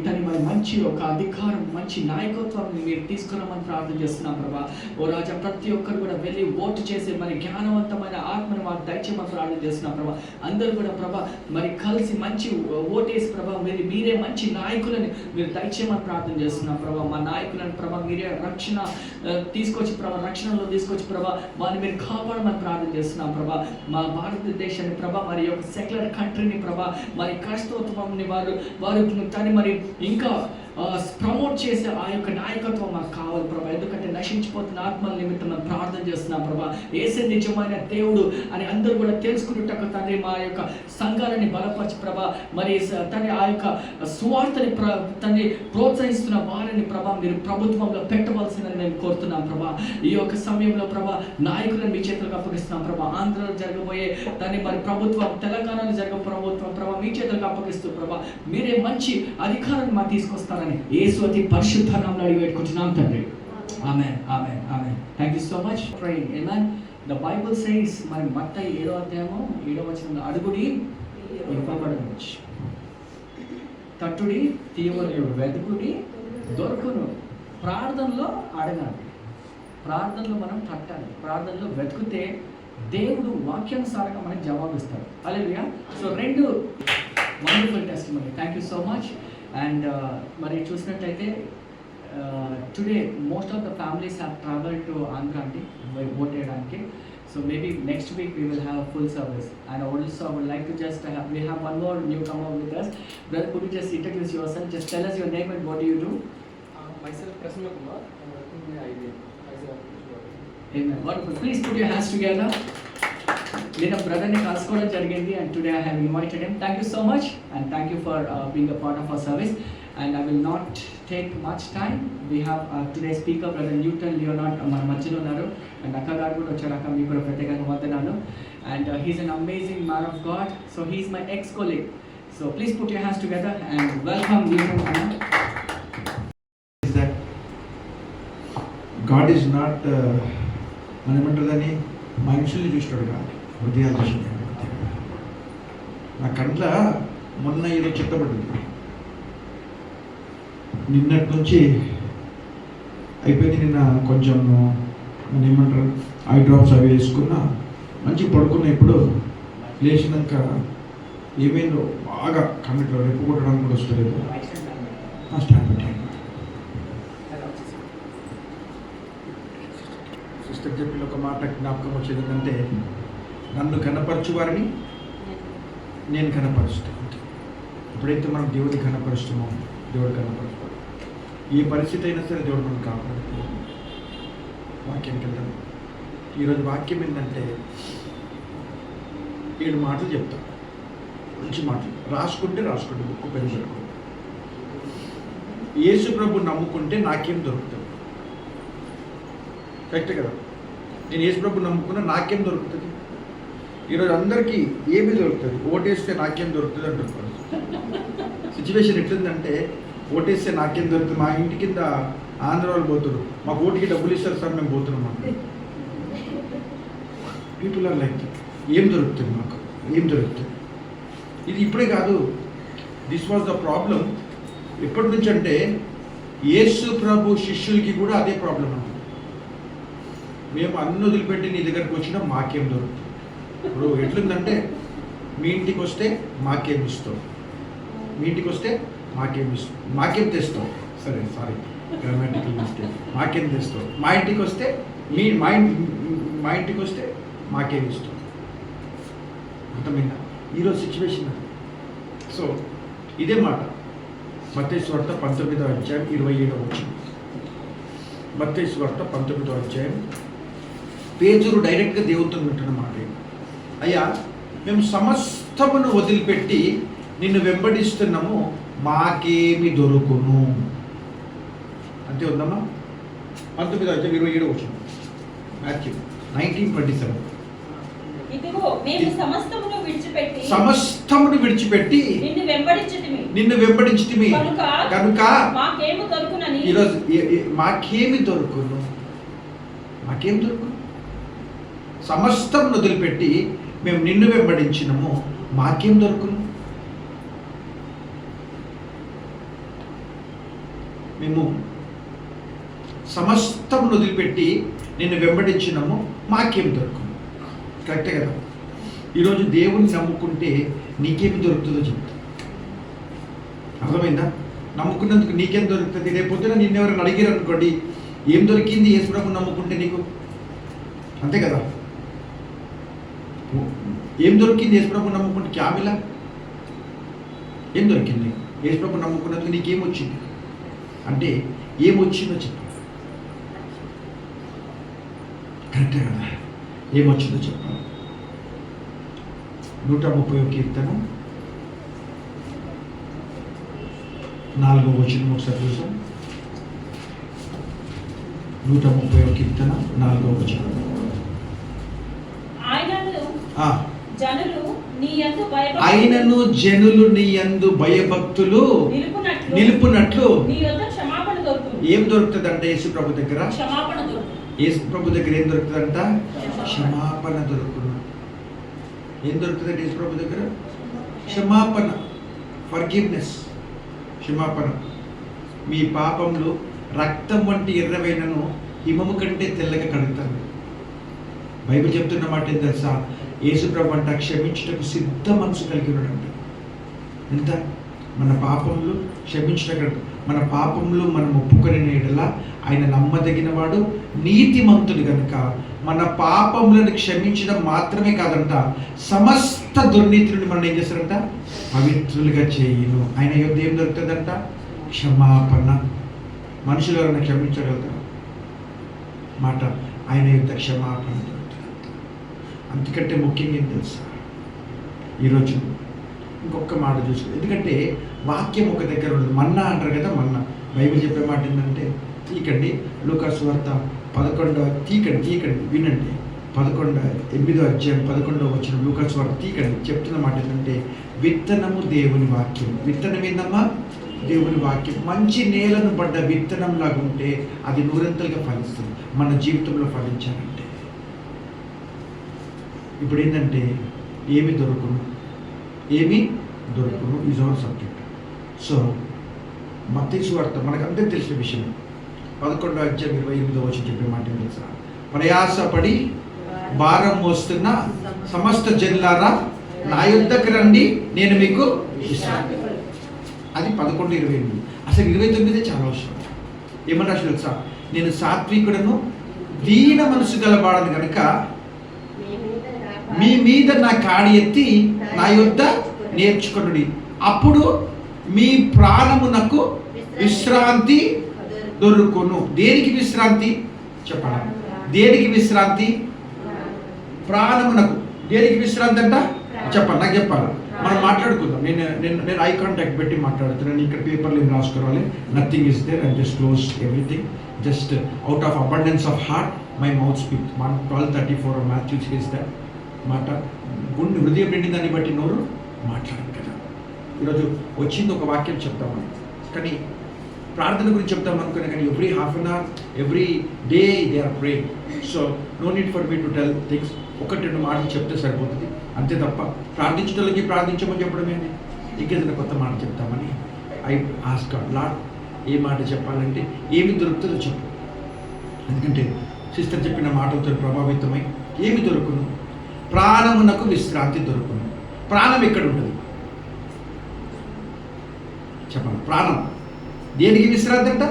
తని మరి మంచి ఒక అధికారం, మంచి నాయకత్వాన్ని మీరు తీసుకురామని ప్రార్థన చేస్తున్నాం ప్రభా. ఓ రాజా, ప్రతి ఒక్కరు కూడా వెళ్ళి ఓటు చేసి మరి జ్ఞానవంతమైన ఆత్మని మాకు దయచేయమని ప్రార్థన చేస్తున్నాం ప్రభా. అందరూ కూడా ప్రభా మరి కలిసి మంచి ఓటేసి ప్రభా మీరే మంచి నాయకులని మీరు దయచేయమని ప్రార్థన చేస్తున్నాం ప్రభా. మా నాయకులను ప్రభా మీరే రక్షణ తీసుకొచ్చి ప్రభా, రక్షణలో తీసుకొచ్చి ప్రభా వారిని మీరు కాపాడమని ప్రార్థన చేస్తున్నాం ప్రభా. మా భారతదేశాన్ని ప్రభా మరి యొక్క సెక్యులర్ కంట్రీని ప్రభా మరి క్రైస్తవత్వాన్ని వారు తను మరి ఇంకా ప్రమోట్ చేసే ఆ యొక్క నాయకత్వం మాకు కావాలి ప్రభా. ఎందుకంటే నశించిపోతున్న ఆత్మల నిమిత్తం మనం ప్రార్థన చేస్తున్నాం ప్రభా. యేసే నిజమైన దేవుడు అని అందరూ కూడా తెలుసుకున్నట్టు తండ్రి మా యొక్క సంఘాలని బలపరచి ప్రభా మరి తండ్రి ఆ యొక్క సువార్తని తండ్రి ప్రోత్సహిస్తున్న వారిని ప్రభా మీరు ప్రభుత్వంలో పెట్టవలసిందని మేము కోరుతున్నాం ప్రభా. ఈ యొక్క సమయంలో ప్రభా నాయకులను మీ చేతులకు అప్పగిస్తున్నాం ప్రభా. ఆంధ్రలో జరగబోయే దాన్ని మరి ప్రభుత్వం, తెలంగాణలో జరగబోయే ప్రభుత్వం ప్రభా మీ చేతులకు అప్పగిస్తూ ప్రభా మీరే మంచి అధికారాన్ని మాకు తీసుకొస్తారని యేసు అతి పరిశుద్ధ నామములో అడిగి పెట్టుకుంటున్నాం తండ్రి. Amen, amen, amen. Thank you so much for praying. Amen. The Bible says మరి మత్తయి 7వ అధ్యాయము 7వ వచనంలో అడుగుడి ఇవ్వబడును, తట్టుడి తీయబడును, వెతుకుడి దొరుకును. ప్రార్థనలో అడగాలి, ప్రార్థనలో మనం తట్టాలి, ప్రార్థనలో వెతుకుతే దేవుడు వాక్యానుసారంగా మనకు జవాబిస్తాడు. Hallelujah. So 2 wonderful testimony. Thank you so much. And మరి చూసినట్లయితే today most of the families have travel to Andhra అండి ఓట్ వేయడానికి. So maybe next week we will have full service. And also I would like to just we have one more newcomer with us. Brother, could you just introduce yourself? Just tell us your name and what do you do? Myself, Prasanna Kumar. I'm working in IBM as a Amen. Wonderful. Please put your hands together. నేను బ్రదర్ని కలుసుకోవడం జరిగింది and today I have invited him. Thank you so much and thank you for being a part of our service. And I will not take much time. We have today's speaker, Brother Newton Leonard, మన మధ్యలో ఉన్నారు. అండ్ అక్క గారు కూడా వచ్చారు. అక్క మీకు కూడా ప్రత్యేకంగా వందనాలు. And he's an amazing man of God. So he's my ex-colleague. So please put your hands together and welcome Newton. Is that God is not మనమంటదని మనుషుల్ని చూస్తాడు కాదు, హృదయాలు చూస్తాడు. నా కంట్ల మొన్న ఏదో చిత్తపడింది, నిన్నటి నుంచి అయిపోయింది. నిన్న కొంచెం మన ఏమంటారు ఐ డ్రాప్స్ అవి వేసుకున్నా, మంచి పడుకున్న. ఇప్పుడు లేచినాక ఏమైందో బాగా కన్నట్లో రెప్పు కొట్టడానికి కూడా వస్తలేదు. స్టాండ్ పెట్టాను. సిస్టర్ చెప్పిన ఒక మాట జ్ఞాపకం వచ్చేది ఏంటంటే, నన్ను కనపరచు వారిని నేను కనపరుస్తాను. ఎప్పుడైతే మనం దేవుడిని కనపరుస్తామో దేవుడు కనపరుస్తాడు. ఏ పరిస్థితి అయినా సరే దేవుడు మనం కాపాడుతాడు. వాక్యానికి వెళ్తాం. ఈరోజు వాక్యం ఏంటంటే 7 మాటలు చెప్తాను, మంచి మాటలు. రాసుకుంటే బుక్ పెన్ పెట్టుకోండి. యేసు ప్రభు నమ్ముకుంటే నాకేం దొరుకుతుంది? కరెక్టే కదా? నేను యేసు ప్రభు నమ్ముకున్నా నాకేం దొరుకుతుంది? ఈరోజు అందరికీ ఏమి దొరుకుతుంది? ఓటేస్తే నాకేం దొరుకుతుంది అంటున్నారు. సిచ్యువేషన్ ఎట్లుందంటే, ఓటేస్తే నాకేం దొరుకుతుంది? మా ఇంటి కింద ఆంధ్ర వాళ్ళు పోతున్నారు, మాకు ఓటుకి డబ్బులు ఇస్తారు సార్, మేము పోతున్నాం అంటే. పీపుల్ ఆర్ లైక్, ఏం దొరుకుతుంది మాకు? ఏం దొరుకుతుంది? ఇది ఇప్పుడే కాదు, దిస్ వాజ్ ద ప్రాబ్లం. ఎప్పటి నుంచి అంటే యేసు ప్రభు శిష్యులకి కూడా అదే ప్రాబ్లం అండి. మేము అన్ని వదిలిపెట్టి నీ దగ్గరికి వచ్చినా మాకేం దొరుకుతుంది? ఇప్పుడు ఎట్లుందంటే, మీ ఇంటికి వస్తే మాకేం ఇస్తాం, మీ ఇంటికి వస్తే మాకేం తెస్తాం. సరే, సారీ గ్రామాటికల్ మిస్టేక్. మాకేం తెస్తాం. మా ఇంటికి వస్తే మా ఇంటికి వస్తే మాకేం ఇస్తాం. అర్థమైందా? ఈరోజు సిచ్యువేషన్ అది. సో ఇదే మాట మత్తయి సువార్త 19వ అధ్యాయం 27వ వచనం. మత్తయి సువార్త 19వ అధ్యాయం. పేతురు డైరెక్ట్గా దేవునితో వింటున్న మాట, అయ్యా మేము సమస్తమును వదిలిపెట్టి నిన్ను వెంబడిస్తున్నాము, మాకేమి దొరుకును? అంతే ఉందమ్మా. 19వ అధ్యాయం 27వ వచనం. మాథ్యూ 19:27. ఇదిగో మేము సమస్తమును విడిచిపెట్టి నిన్ను వెంబడించితిమి కనుక మాకేమి దొరుకునని. ఈరోజు మాకేమి దొరుకును? సమస్తం వదిలిపెట్టి మేము నిన్ను వెంబడించినము, మాకేం దొరుకును? మేము సమస్తం వదిలిపెట్టి నిన్ను వెంబడించినము, మాకేం దొరుకును? కరెక్టే కదా? ఈరోజు దేవుని నమ్ముకుంటే నీకేమి దొరుకుతుందో చెప్తా. అర్థమైందా? నమ్ముకున్నందుకు నీకేం దొరుకుతుంది? రేపొద్దున నిన్నెవరైనా అడిగారు అనుకోండి, ఏం దొరికింది యేసుప్రభు నమ్ముకుంటే నీకు? అంతే కదా? ఏం దొరికింది యేసుప్రభు నమ్ముకుంటే? క్యామిలా ఏం దొరికింది? యేసుప్రభు నమ్ముకున్నందుకు నీకేమొచ్చింది అంటే ఏమొచ్చిందో చెప్పాలి. కరెక్టే కదా? ఏమొచ్చిందో చెప్పాలి. 130వ కీర్తన 4వ వచనం ఒకసారి చూసాం. 130వ కీర్తన 4వ వచనం. ఆయనను జనులు నీ యందు భయభక్తులు నిలుపునట్లు ఏం దొరుకుతుందంట యేసు ప్రభు దగ్గర? యేసు ప్రభు దగ్గర ఏం దొరుకుతుందంట? క్షమాపణ దొరుకును. ఏం దొరుకుతుందంటే యేసు ప్రభు దగ్గర? క్షమాపణ, ఫర్గివ్నెస్, క్షమాపణ. మీ పాపములు రక్తం వంటి ఎర్రవైనను హిమము కంటే తెల్లగా కడుగుతారు. బైబిల్ చెప్తున్న మాట ఏం తెలుసా? యేసుప్రభు అంట క్షమించుటకు సిద్ధ మనసు కలిగి ఉన్నాడంట. ఎంత? మన పాపములు క్షమించడం, మన పాపములు మనం ఒప్పుకొని ఎడల ఆయన నమ్మదగిన వాడు, నీతిమంతుడు కనుక మన పాపములను క్షమించడం మాత్రమే కాదంట, సమస్త దుర్నీతి నుండి మనం ఏం చేస్తారంట? పవిత్రులుగా చేయును. ఆయన యొద్ద ఏం దొరుకుతుందంట? క్షమాపణ. మనుషులు ఎవరైనా క్షమించగలుగుతారు మాట? ఆయన యొద్ద క్షమాపణ దొరుకుతుంది. అంతకంటే ముఖ్యంగా ఏం తెలుసా? ఈరోజు ఇంకొక మాట చూసుకో. ఎందుకంటే వాక్యం ఒక దగ్గర ఉండదు. మన్నా అంటారు కదా, మన్నా. బైబిల్ చెప్పే మాట ఏంటంటే, తీకండి లూకా సువార్త 11వ తీకండి వినండి, 8వ అధ్యాయం 11వ వచనం లూకా సువార్త తీకండి. చెప్తున్న మాట ఏంటంటే, విత్తనము దేవుని వాక్యం. విత్తనం ఏందమ్మా? దేవుని వాక్యం. మంచి నేలను పడ్డ విత్తనం లాగా ఉంటే అది నూరంతలుగా ఫలిస్తుంది. మన జీవితంలో ఫలించాలంటే ఇప్పుడు ఏంటంటే ఏమి దొరుకును ఈజ్ అవర్ సబ్జెక్ట్. సో మత్తయి సువార్త మనకందరికీ తెలిసిన విషయం. 11వ అధ్యాయం 28వ వచనం చెప్పే మాట ఏం తెలుసా? ప్రయాసపడి భారం మోస్తున్న సమస్త జనులారా నా యొద్దకు రండి, నేను మీకు ఇస్తాను. అది 11:28. అసలు 29 చాలా అవసరం. ఏమన్నా అసలు తెలుసా? నేను సాత్వికుడను దీన మనసు గలవాడను కనుక మీ మీద నా కాడి ఎత్తి నా యొద్ద నేర్చుకొనుడి, అప్పుడు మీ ప్రాణమునకు విశ్రాంతి దొరుకును. దేనికి విశ్రాంతి చెప్పండి? దేనికి విశ్రాంతి? ప్రాణమునకు. దేనికి విశ్రాంతి అంట చెప్పండి, నాకు చెప్పాలి. మనం మాట్లాడుకుందాం. నేను ఐ కాంటాక్ట్ పెట్టి మాట్లాడుతున్నాను. ఇక్కడ పేపర్లు ఏం రాసుకోవాలి? Nothing is there. And just close everything. Just out of abundance of heart my mouth speak. 12:34 Matthew says that. మాట గుండె హృదయం నిండి దాన్ని బట్టి నోరు మాట్లాడదు కదా. ఈరోజు వచ్చింది ఒక వాక్యం చెప్తాము, కానీ ప్రార్థన గురించి చెప్తాం అనుకున్నా, కానీ every half an hour every day they are praying. So no need for me to tell things. 1-2 మాటలు చెప్తే సరిపోతుంది, అంతే తప్ప ప్రార్థించడానికి ప్రార్థించమని చెప్పడం ఏంటి? ఇంకేదైనా కొత్త మాట చెప్తామని ఐ ఆస్క్ గాడ్, లార్డ్ ఏ మాట చెప్పాలంటే ఏమి దొరుకుతుందో చెప్పు. ఎందుకంటే సిస్టర్ చెప్పిన మాటలతో ప్రభావితమై ఏమి దొరుకును? ప్రాణమునకు విశ్రాంతి దొరుకును. ప్రాణం ఎక్కడ ఉంటుంది చెప్పండి? ప్రాణం దేనికి విశ్రాంతి అంట?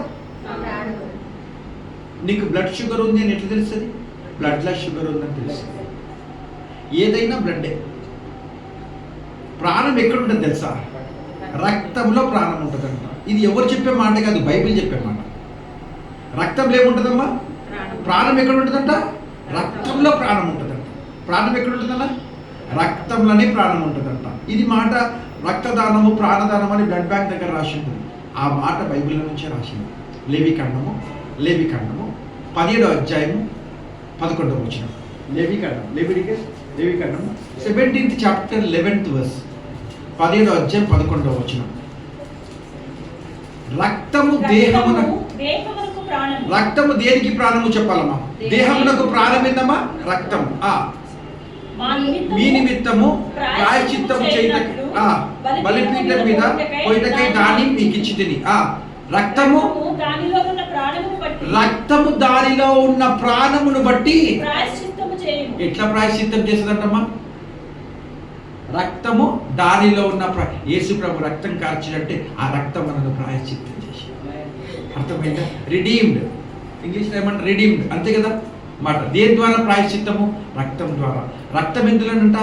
నీకు బ్లడ్ షుగర్ ఉంది అని ఎట్లా తెలుస్తుంది? బ్లడ్లో షుగర్ ఉందని తెలుస్తుంది. ఏదైనా బ్లడ్డే. ప్రాణం ఎక్కడ ఉంటుంది తెలుసా? రక్తంలో ప్రాణం ఉంటుందంట. ఇది ఎవరు చెప్పే మాట కాదు, బైబిల్ చెప్పే మాట. రక్తంలో ఏముంటుందమ్మా? ప్రాణం ఎక్కడ ఉంటుందంట? రక్తంలో ప్రాణం ఉంటుందంట. ప్రాణం ఎక్కడ ఉంటుందన్న? రక్తంలోనే ప్రాణం ఉంటుందంట. ఇది మాట రక్తదానము ప్రాణదానం అని బ్లడ్ బ్యాంక్ దగ్గర రాసి ఉంటుంది. ఆ మాట బైబిల్లో నుంచే రాసింది. లేవికాండము 17వ అధ్యాయము 11వ వచనం. లేవికాండము 17th chapter 11th verse, 17వ అధ్యాయం 11వ వచనం. రక్తము దేహమునకు ప్రాణము. రక్తము దేనికి ప్రాణము చెప్పాలమ్మా? దేహమునకు ప్రాణం ఏందమ్మా? రక్తం. మా నిమిత్తము మీ నిమిత్తము ప్రాయశ్చిత్తము చేయుటకు బలిపీఠం మీద పోయిటకై దాన్ని మీకు ఇచ్చి తిని. రక్తము దానిలో ఉన్న ప్రాణమును బట్టి రక్తము దానిలో ఉన్న ప్రాణమును బట్టి ప్రాయశ్చిత్తము చేయుము. ఎట్లా ప్రాయశ్చిత్తం చేస్తుందంటమ్మా? రక్తము దానిలో ఉన్న యేసు ప్రభు రక్తం కార్చినట్టే ఆ రక్తం మనకు ప్రాయశ్చిత్తం చేసి. అర్థమైందా? రిడీమ్డ్. ఇంగ్లీష్లో ఏమంటారు? రిడీమ్డ్. అంతే కదా మాట. దేని ద్వారా ప్రాయశ్చిత్తము? రక్తం ద్వారా. రక్తం ఎందులోనంట?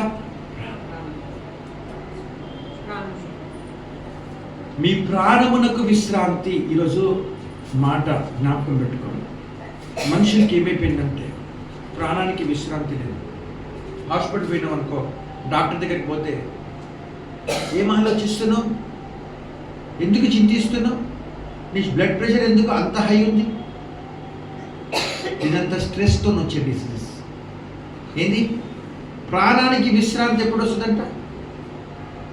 మీ ప్రాణమునకు విశ్రాంతి. ఈరోజు మాట జ్ఞాపకం పెట్టుకోండి. మనుషులకి ఏమైపోయిందంటే ప్రాణానికి విశ్రాంతి లేదు. హాస్పిటల్ పోయినాం అనుకో, డాక్టర్ దగ్గరికి పోతే ఏం ఆలోచిస్తున్నావు, ఎందుకు చింతిస్తున్నావు, నీ బ్లడ్ ప్రెషర్ ఎందుకు అంత హై ఉంది? ఇదంతా స్ట్రెస్తో వచ్చే డిసీజెస్. ఏంది? ప్రాణానికి విశ్రాంతి ఎప్పుడు వస్తుందంట?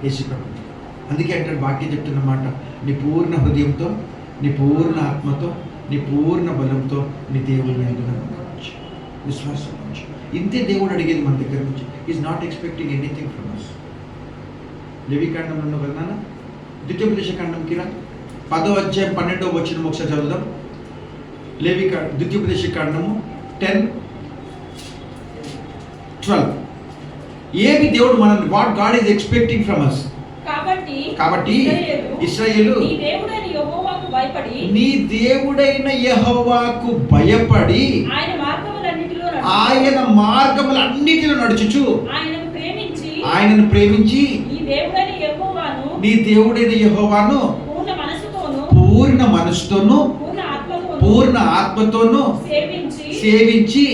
యేసుప్రభు. అందుకే అంటాడు వాక్యం చెప్తున్నమాట, నీ పూర్ణ హృదయంతో, నీ పూర్ణ ఆత్మతో, నీ పూర్ణ బలంతో నీ దేవుని యందు నమ్మకం, విశ్వాసం ఉంచు. ఇంతే దేవుడు అడిగేది మన దగ్గర నుంచి. Is not expecting anything from us. లేవికాండంలో ఉన్న కదా, ద్వితీయోపదేశకాండంకి రా, 10వ అధ్యాయం 12వ వచనం ఒకసారి చదువుదాం. ద్వితీయోపదేశకాండము 10:12. ఏమి దేవుడు మనల్ని, what God is expecting from us. కాబట్టి ఇశ్రాయేలు నీ దేవుడైన యెహోవాకు భయపడి, నీ దేవుడైన యెహోవాకు భయపడి ఆయన మార్గములన్నిటిలో నడుచుచు ఆయనను ప్రేమించి నీ దేవుడైన యెహోవాను పూర్ణ మనసుతోను పూర్ణ ఆత్మతోను సేవించి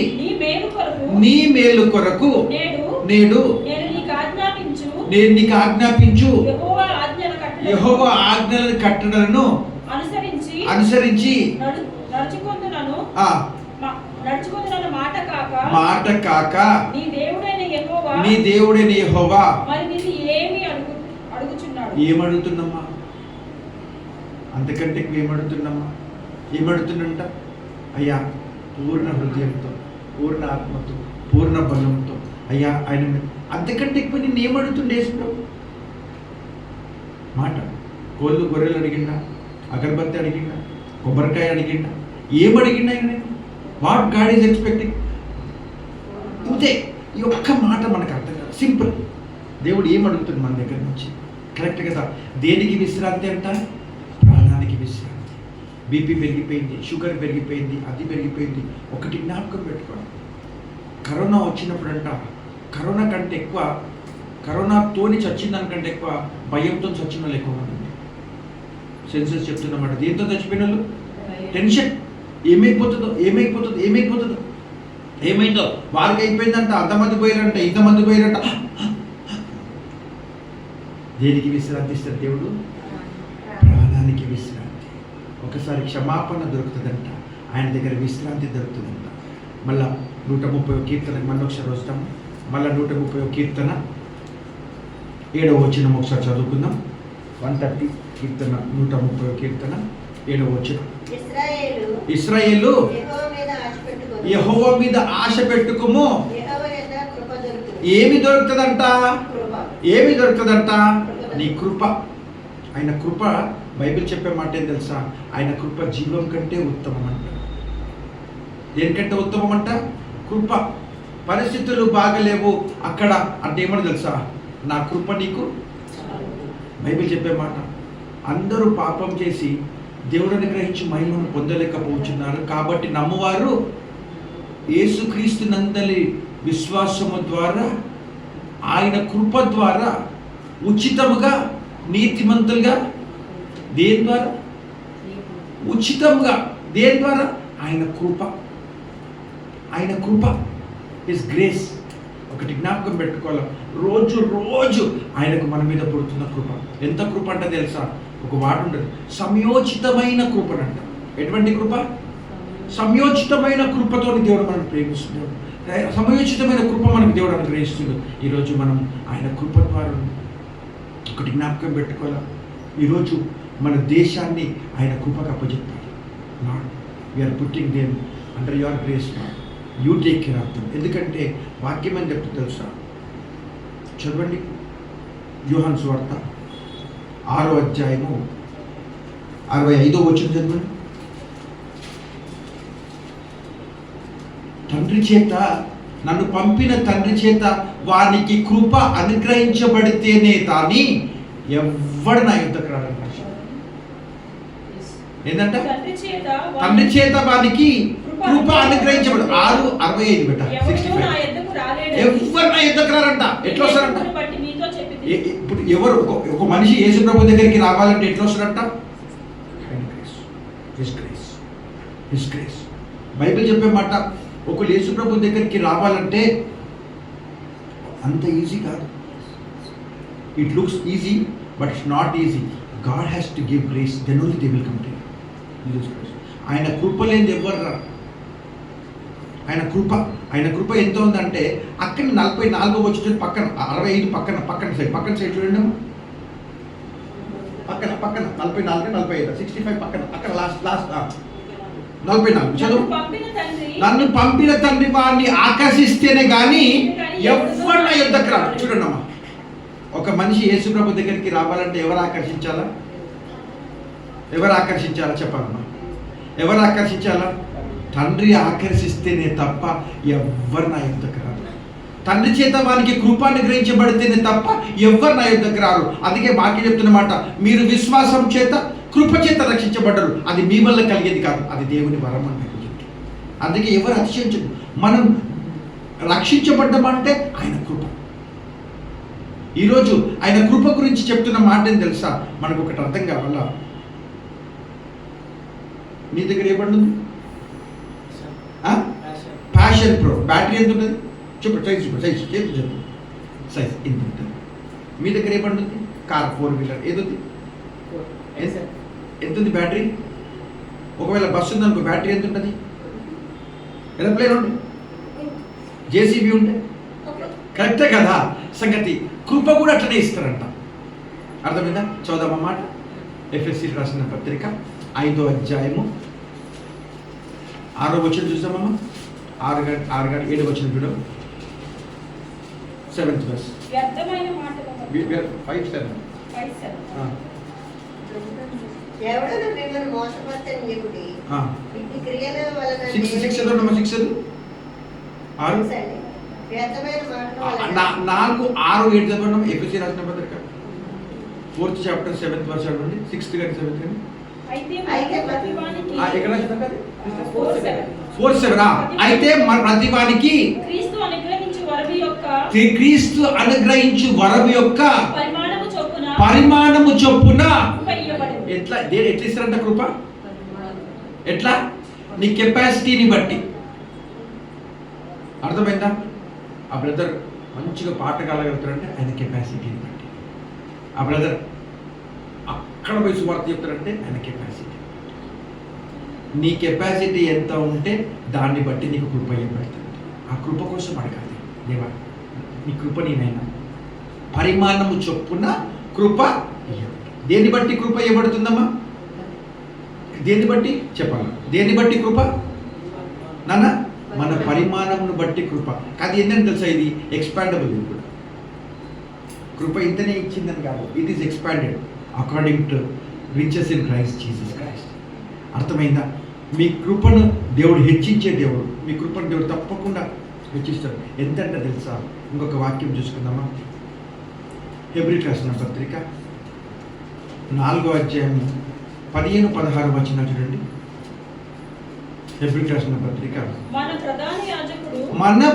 నీ మేలు కొరకు నేడు నేను నీకు ఆజ్ఞాపించు యెహోవా ఆజ్ఞలను కట్టడలను అనుసరించి మాట కాక నీ దేవుడైన యెహోవా ఏమడుగుతున్నమ్మా? అంతకంటే ఏమడుగుతున్నమ్మా? ఏమడుగుతున్నంట? అయ్యా పూర్ణ హృదయంతో, పూర్ణ ఆత్మతో, పూర్ణ బలంతో అయ్యా ఆయన. అంతకంటే ఎక్కువ నేను ఏమడుగుతుండే మాట? కోళ్ళు గొర్రెలు అడిగిండా? అగరబత్తి అడిగిండా? కొబ్బరికాయ అడిగిండా? ఏమడిగిండా ఆయన? What God is expecting. ఇంతే. ఈ ఒక్క మాట మనకు అర్థం కాదు. సింపుల్. దేవుడు ఏమడుగుతుంది మన దగ్గర నుంచి? కరెక్ట్ కదా. దేనికి విశ్రాంతి అంట? ప్రాణానికి విశ్రాంతి. బీపీ పెరిగిపోయింది, షుగర్ పెరిగిపోయింది, అది పెరిగిపోయింది. ఒకటి జ్ఞాపకం పెట్టుకోండి, కరోనా వచ్చినప్పుడు అంట, కరోనా కంటే ఎక్కువ, కరోనాతోని చచ్చిన దానికంటే ఎక్కువ భయంతో చచ్చిన వాళ్ళు ఎక్కువ మంది. సెన్సెస్ చెప్తున్నమాట. దేంతో చచ్చిపోయిన వాళ్ళు? టెన్షన్. ఏమైపోతుందో ఏమైందో వారికి అయిపోయిందంట, అంతమంది పోయారంట, ఇంతమంది పోయారంట. దేనికి విశ్రాంతి ఇస్తారు దేవుడు? ప్రాణానికి విశ్రాంతి. ఒకసారి క్షమాపణ దొరుకుతుందంట, ఆయన దగ్గర విశ్రాంతి దొరుకుతుందంట. మళ్ళా 130వ కీర్తనకి మళ్ళీ ఒకసారి వస్తాము. మళ్ళీ 130వ కీర్తన 7వ వచనం ఒకసారి చదువుకుందాం. 130 కీర్తన 130వ కీర్తన 7వ వచనం. ఇశ్రాయేలు యెహోవా మీద ఆశ పెట్టుకోము. ఏమి దొరుకుతుందంట? నీ కృప. ఆయన కృప. బైబిల్ చెప్పే మాట ఏం తెలుసా? ఆయన కృప జీవం కంటే ఉత్తమం అంట. దేనికంటే ఉత్తమం అంట? కృప. పరిస్థితులు బాగలేవు అక్కడ అంటే ఏమని తెలుసా? నా కృప నీకు. బైబిల్ చెప్పే మాట. అందరూ పాపం చేసి దేవుడిని గ్రహించి మహిమను పొందలేకపోతున్నారు. కాబట్టి నమ్మువారు యేసుక్రీస్తు నందలి విశ్వాసము ద్వారా, ఆయన కృప ద్వారా ఉచితముగా నీతిమంతులుగా. దేని ద్వారా? ఉచితంగా. దేని ద్వారా? ఆయన కృప. ఆయన కృప ఇస్ గ్రేస్. ఒకటి జ్ఞాపకం పెట్టుకోవాలి, రోజు రోజు ఆయనకు మన మీద పుడుతున్న కృప. ఎంత కృప అంటే తెలుసా? ఒక మాట ఉండదు, సంయోచితమైన కృపనంట. ఎటువంటి కృప? సంయోచితమైన కృపతో దేవుడు మనం ప్రేమిస్తున్నాడు. సమయోచితమైన కృప మనకు దేవుడు అనుగ్రహిస్తుంది. ఈరోజు మనం ఆయన కృప ద్వారా ఒకటి జ్ఞాపకం పెట్టుకోవాలి, ఈరోజు మన దేశాన్ని ఆయన కృపకు అప్పచెప్పాలి. We're putting them under your grace. You take care of them. ఎందుకంటే వాక్యం అని చెప్తే తెలుసా, చదవండి యోహాను సువార్త 6వ అధ్యాయము 65వ వచనం చదవండి. తండ్రి చేత, నన్ను పంపిన తండ్రి చేత వానికి కృప అనుగ్రహించబడితేనే తాని ఎవ్వడు నా యుద్ధకు రాడని రాశాడు. ఏంటంట? తండ్రి చేత వానికి కృప అనుగ్రహించబడు. 6:65 బెట 65. ఎవరు నా యుద్ధకు రారంట. ఎట్లా వస్తారంట? ఇప్పుడు ఎవరు ఒక మనిషి యేసు ప్రభు దగ్గరికి రావాలంటే ఎట్లా వస్తారంట? His grace. బైబిల్ చెప్పే మాట, ఒక యేసు ప్రభు దగ్గరికి రావాలంటే అంత ఈజీ కాదు. It looks easy but it's not easy. God has to give grace, then only they will come to Jesus Christ. ఆయన కృప లేనిది ఎవరు రారు. ఆయన కృప ఎంత ఉందంటే అక్కడ 44వ వచనం పక్కన 65 పక్కన సైడ్ చూడండి. పక్కన 44 45 65 పక్కన అక్కడ లాస్ట్ 44 చదువు. నన్ను పంపిన తండ్రి వారిని ఆకర్షిస్తేనే కానీ ఎవరు నా యుద్ధకు రాడు. చూడండి అమ్మా, ఒక మనిషి యేసు ప్రభు దగ్గరికి రావాలంటే ఎవరు ఆకర్షించాలా చెప్పాలమ్మా? ఎవరు ఆకర్షించాలా? తండ్రి ఆకర్షిస్తేనే తప్ప ఎవ్వరు నా యుద్ధకు రారు. తండ్రి చేత వానికి కృప అనుగ్రహించబడితేనే తప్ప ఎవ్వరు నా యుద్ధకు రారు. అందుకే వాక్యం చెప్తున్నమాట, మీరు విశ్వాసం చేత కృప చేత రక్షించబడ్డరు. అది మీ వల్ల కలిగేది కాదు, అది దేవుని వరం అని చెప్తుంది. అందుకే ఎవరు అతిశయించదు. మనం రక్షించబడ్డమంటే ఆయన కృప. ఈరోజు ఆయన కృప గురించి చెప్తున్న మాట ఏం తెలుసా? మనకు ఒకటి అర్థం కావాలా. నీ దగ్గర ఏ బండి ఉంది? Passion pro. బ్యాటరీ ఎంత ఉంటుంది చెప్పు, సైజ్ చెప్పు. సైజ్ ఎంత ఉంటుంది? మీ దగ్గర ఏ బండి ఉంది? కార్ 4 వీలర్ ఏది ఎంత ఉంది బ్యాటరీ? ఒకవేళ బస్సు ఉందనుకో బ్యాటరీ ఎంత ఉంటుంది? ఏరోప్లేన్ ఉంటే, జేసీబీ ఉంటే కరెక్టే కదా సంగతి. కృప కూడా అట్లనే ఇస్తారంట. అర్థమైందా? చదువుదామన్నమాట. ఎఫ్ఎస్సి రాసిన పత్రిక 5వ అధ్యాయము 6వ వచనం చూద్దామమ్మా. 7వ వచనం చూడం. 7th verse. 5:7. ఎవడను మిమ్మల్ని మోసపరచని దేవుడి ఇట్టి క్రియల వలన 6 చదవండి. 6 వ్యర్థమైన మాటల 4 6 7 చదవండి. ఎఫ్ఎస్సి రాసిన పత్రిక 4th chapter 7th verse చదవండి. 6th కానీ 7th కానీ ఎక్కడ రాసిందంటే 4:7. అయితే మన ప్రతివానికి క్రీస్తు అనుగ్రహించు వరము యొక్క పరిమాణము చొప్పున ఎట్లా ఇస్తారంట కృప? ఎట్లా? నీ కెపాసిటీని బట్టి. అర్థమైందా? ఆ బ్రదర్ మంచిగా పాట కాలగలుగుతారంటే ఆయన కెపాసిటీని బట్టి. ఆ బ్రదర్ అక్కడ పోయి సువార్త చెప్తారంటే ఆయన కెపాసిటీ. నీ కెపాసిటీ ఎంత ఉంటే దాన్ని బట్టి నీకు కృప ఇవ్వబడుతుంది. ఆ కృప కోసం అడగాలి, దేవా నీ కృప నేనైనా పరిమాణము చొప్పున కృప. దేన్ని బట్టి కృప ఇవ్వబడుతుందమ్మా? దేన్ని బట్టి చెప్పాలి? దేన్ని బట్టి కృప నాన్న? మన పరిమాణమును బట్టి కృప. అది ఏంటంటే తెలుసా, ఇది ఎక్స్పాండబుల్. ఇది కూడా కృప ఇంతనే ఇచ్చిందని కాదు, it is expanded according to riches in Christ Jesus Christ. అర్థమైందా? మీ కృపను దేవుడు హెచ్చించే దేవుడు. మీ కృపను దేవుడు తప్పకుండా హెచ్చిస్తాడు. ఎంతంటే తెలుసా? ఇంకొక వాక్యం చూసుకుందామా. హెబ్రీయులకు రాసిన పత్రిక 4వ అధ్యాయం 15-16 వచనాలు చూడండి. హెబ్రీయులకు రాసిన పత్రిక. మన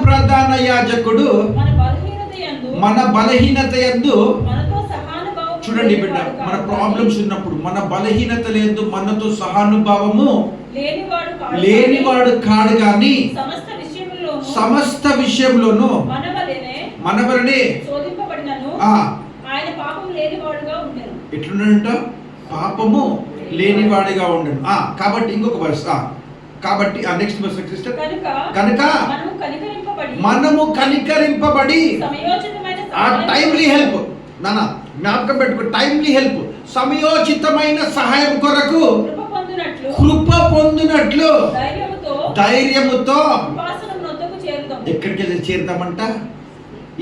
ప్రధాన యాజకుడు మన బలహీనత యందు చూడండి బిడ్డ, మన ప్రాబ్లమ్స్ ఉన్నప్పుడు మన బలహీనత లేదు, మనతో సహానుభావము లేనివాడు కాడు కానీ సమస్త విషయంలోనూ మన వలనే ఎట్లున్నాడంట? పాపము లేనివాడిగా ఉండను. కాబట్టి ఇంకొక వర్స్. కాబట్టి నెక్స్ట్ వర్స్ సిస్టర్. కనుక మనము కనికరింపబడి టైమ్లీ హెల్ప్ నాన్న జ్ఞాపకం పెట్టుకో. టైమ్లీ హెల్ప్, సమయోచితమైన సహాయం కొరకు కృప పొందిన చేరునట్లు ధైర్యముతో కృపాసనం నొద్దకు చేరుదాం. ఎక్కడికి వెళ్ళి చేరుతామంట?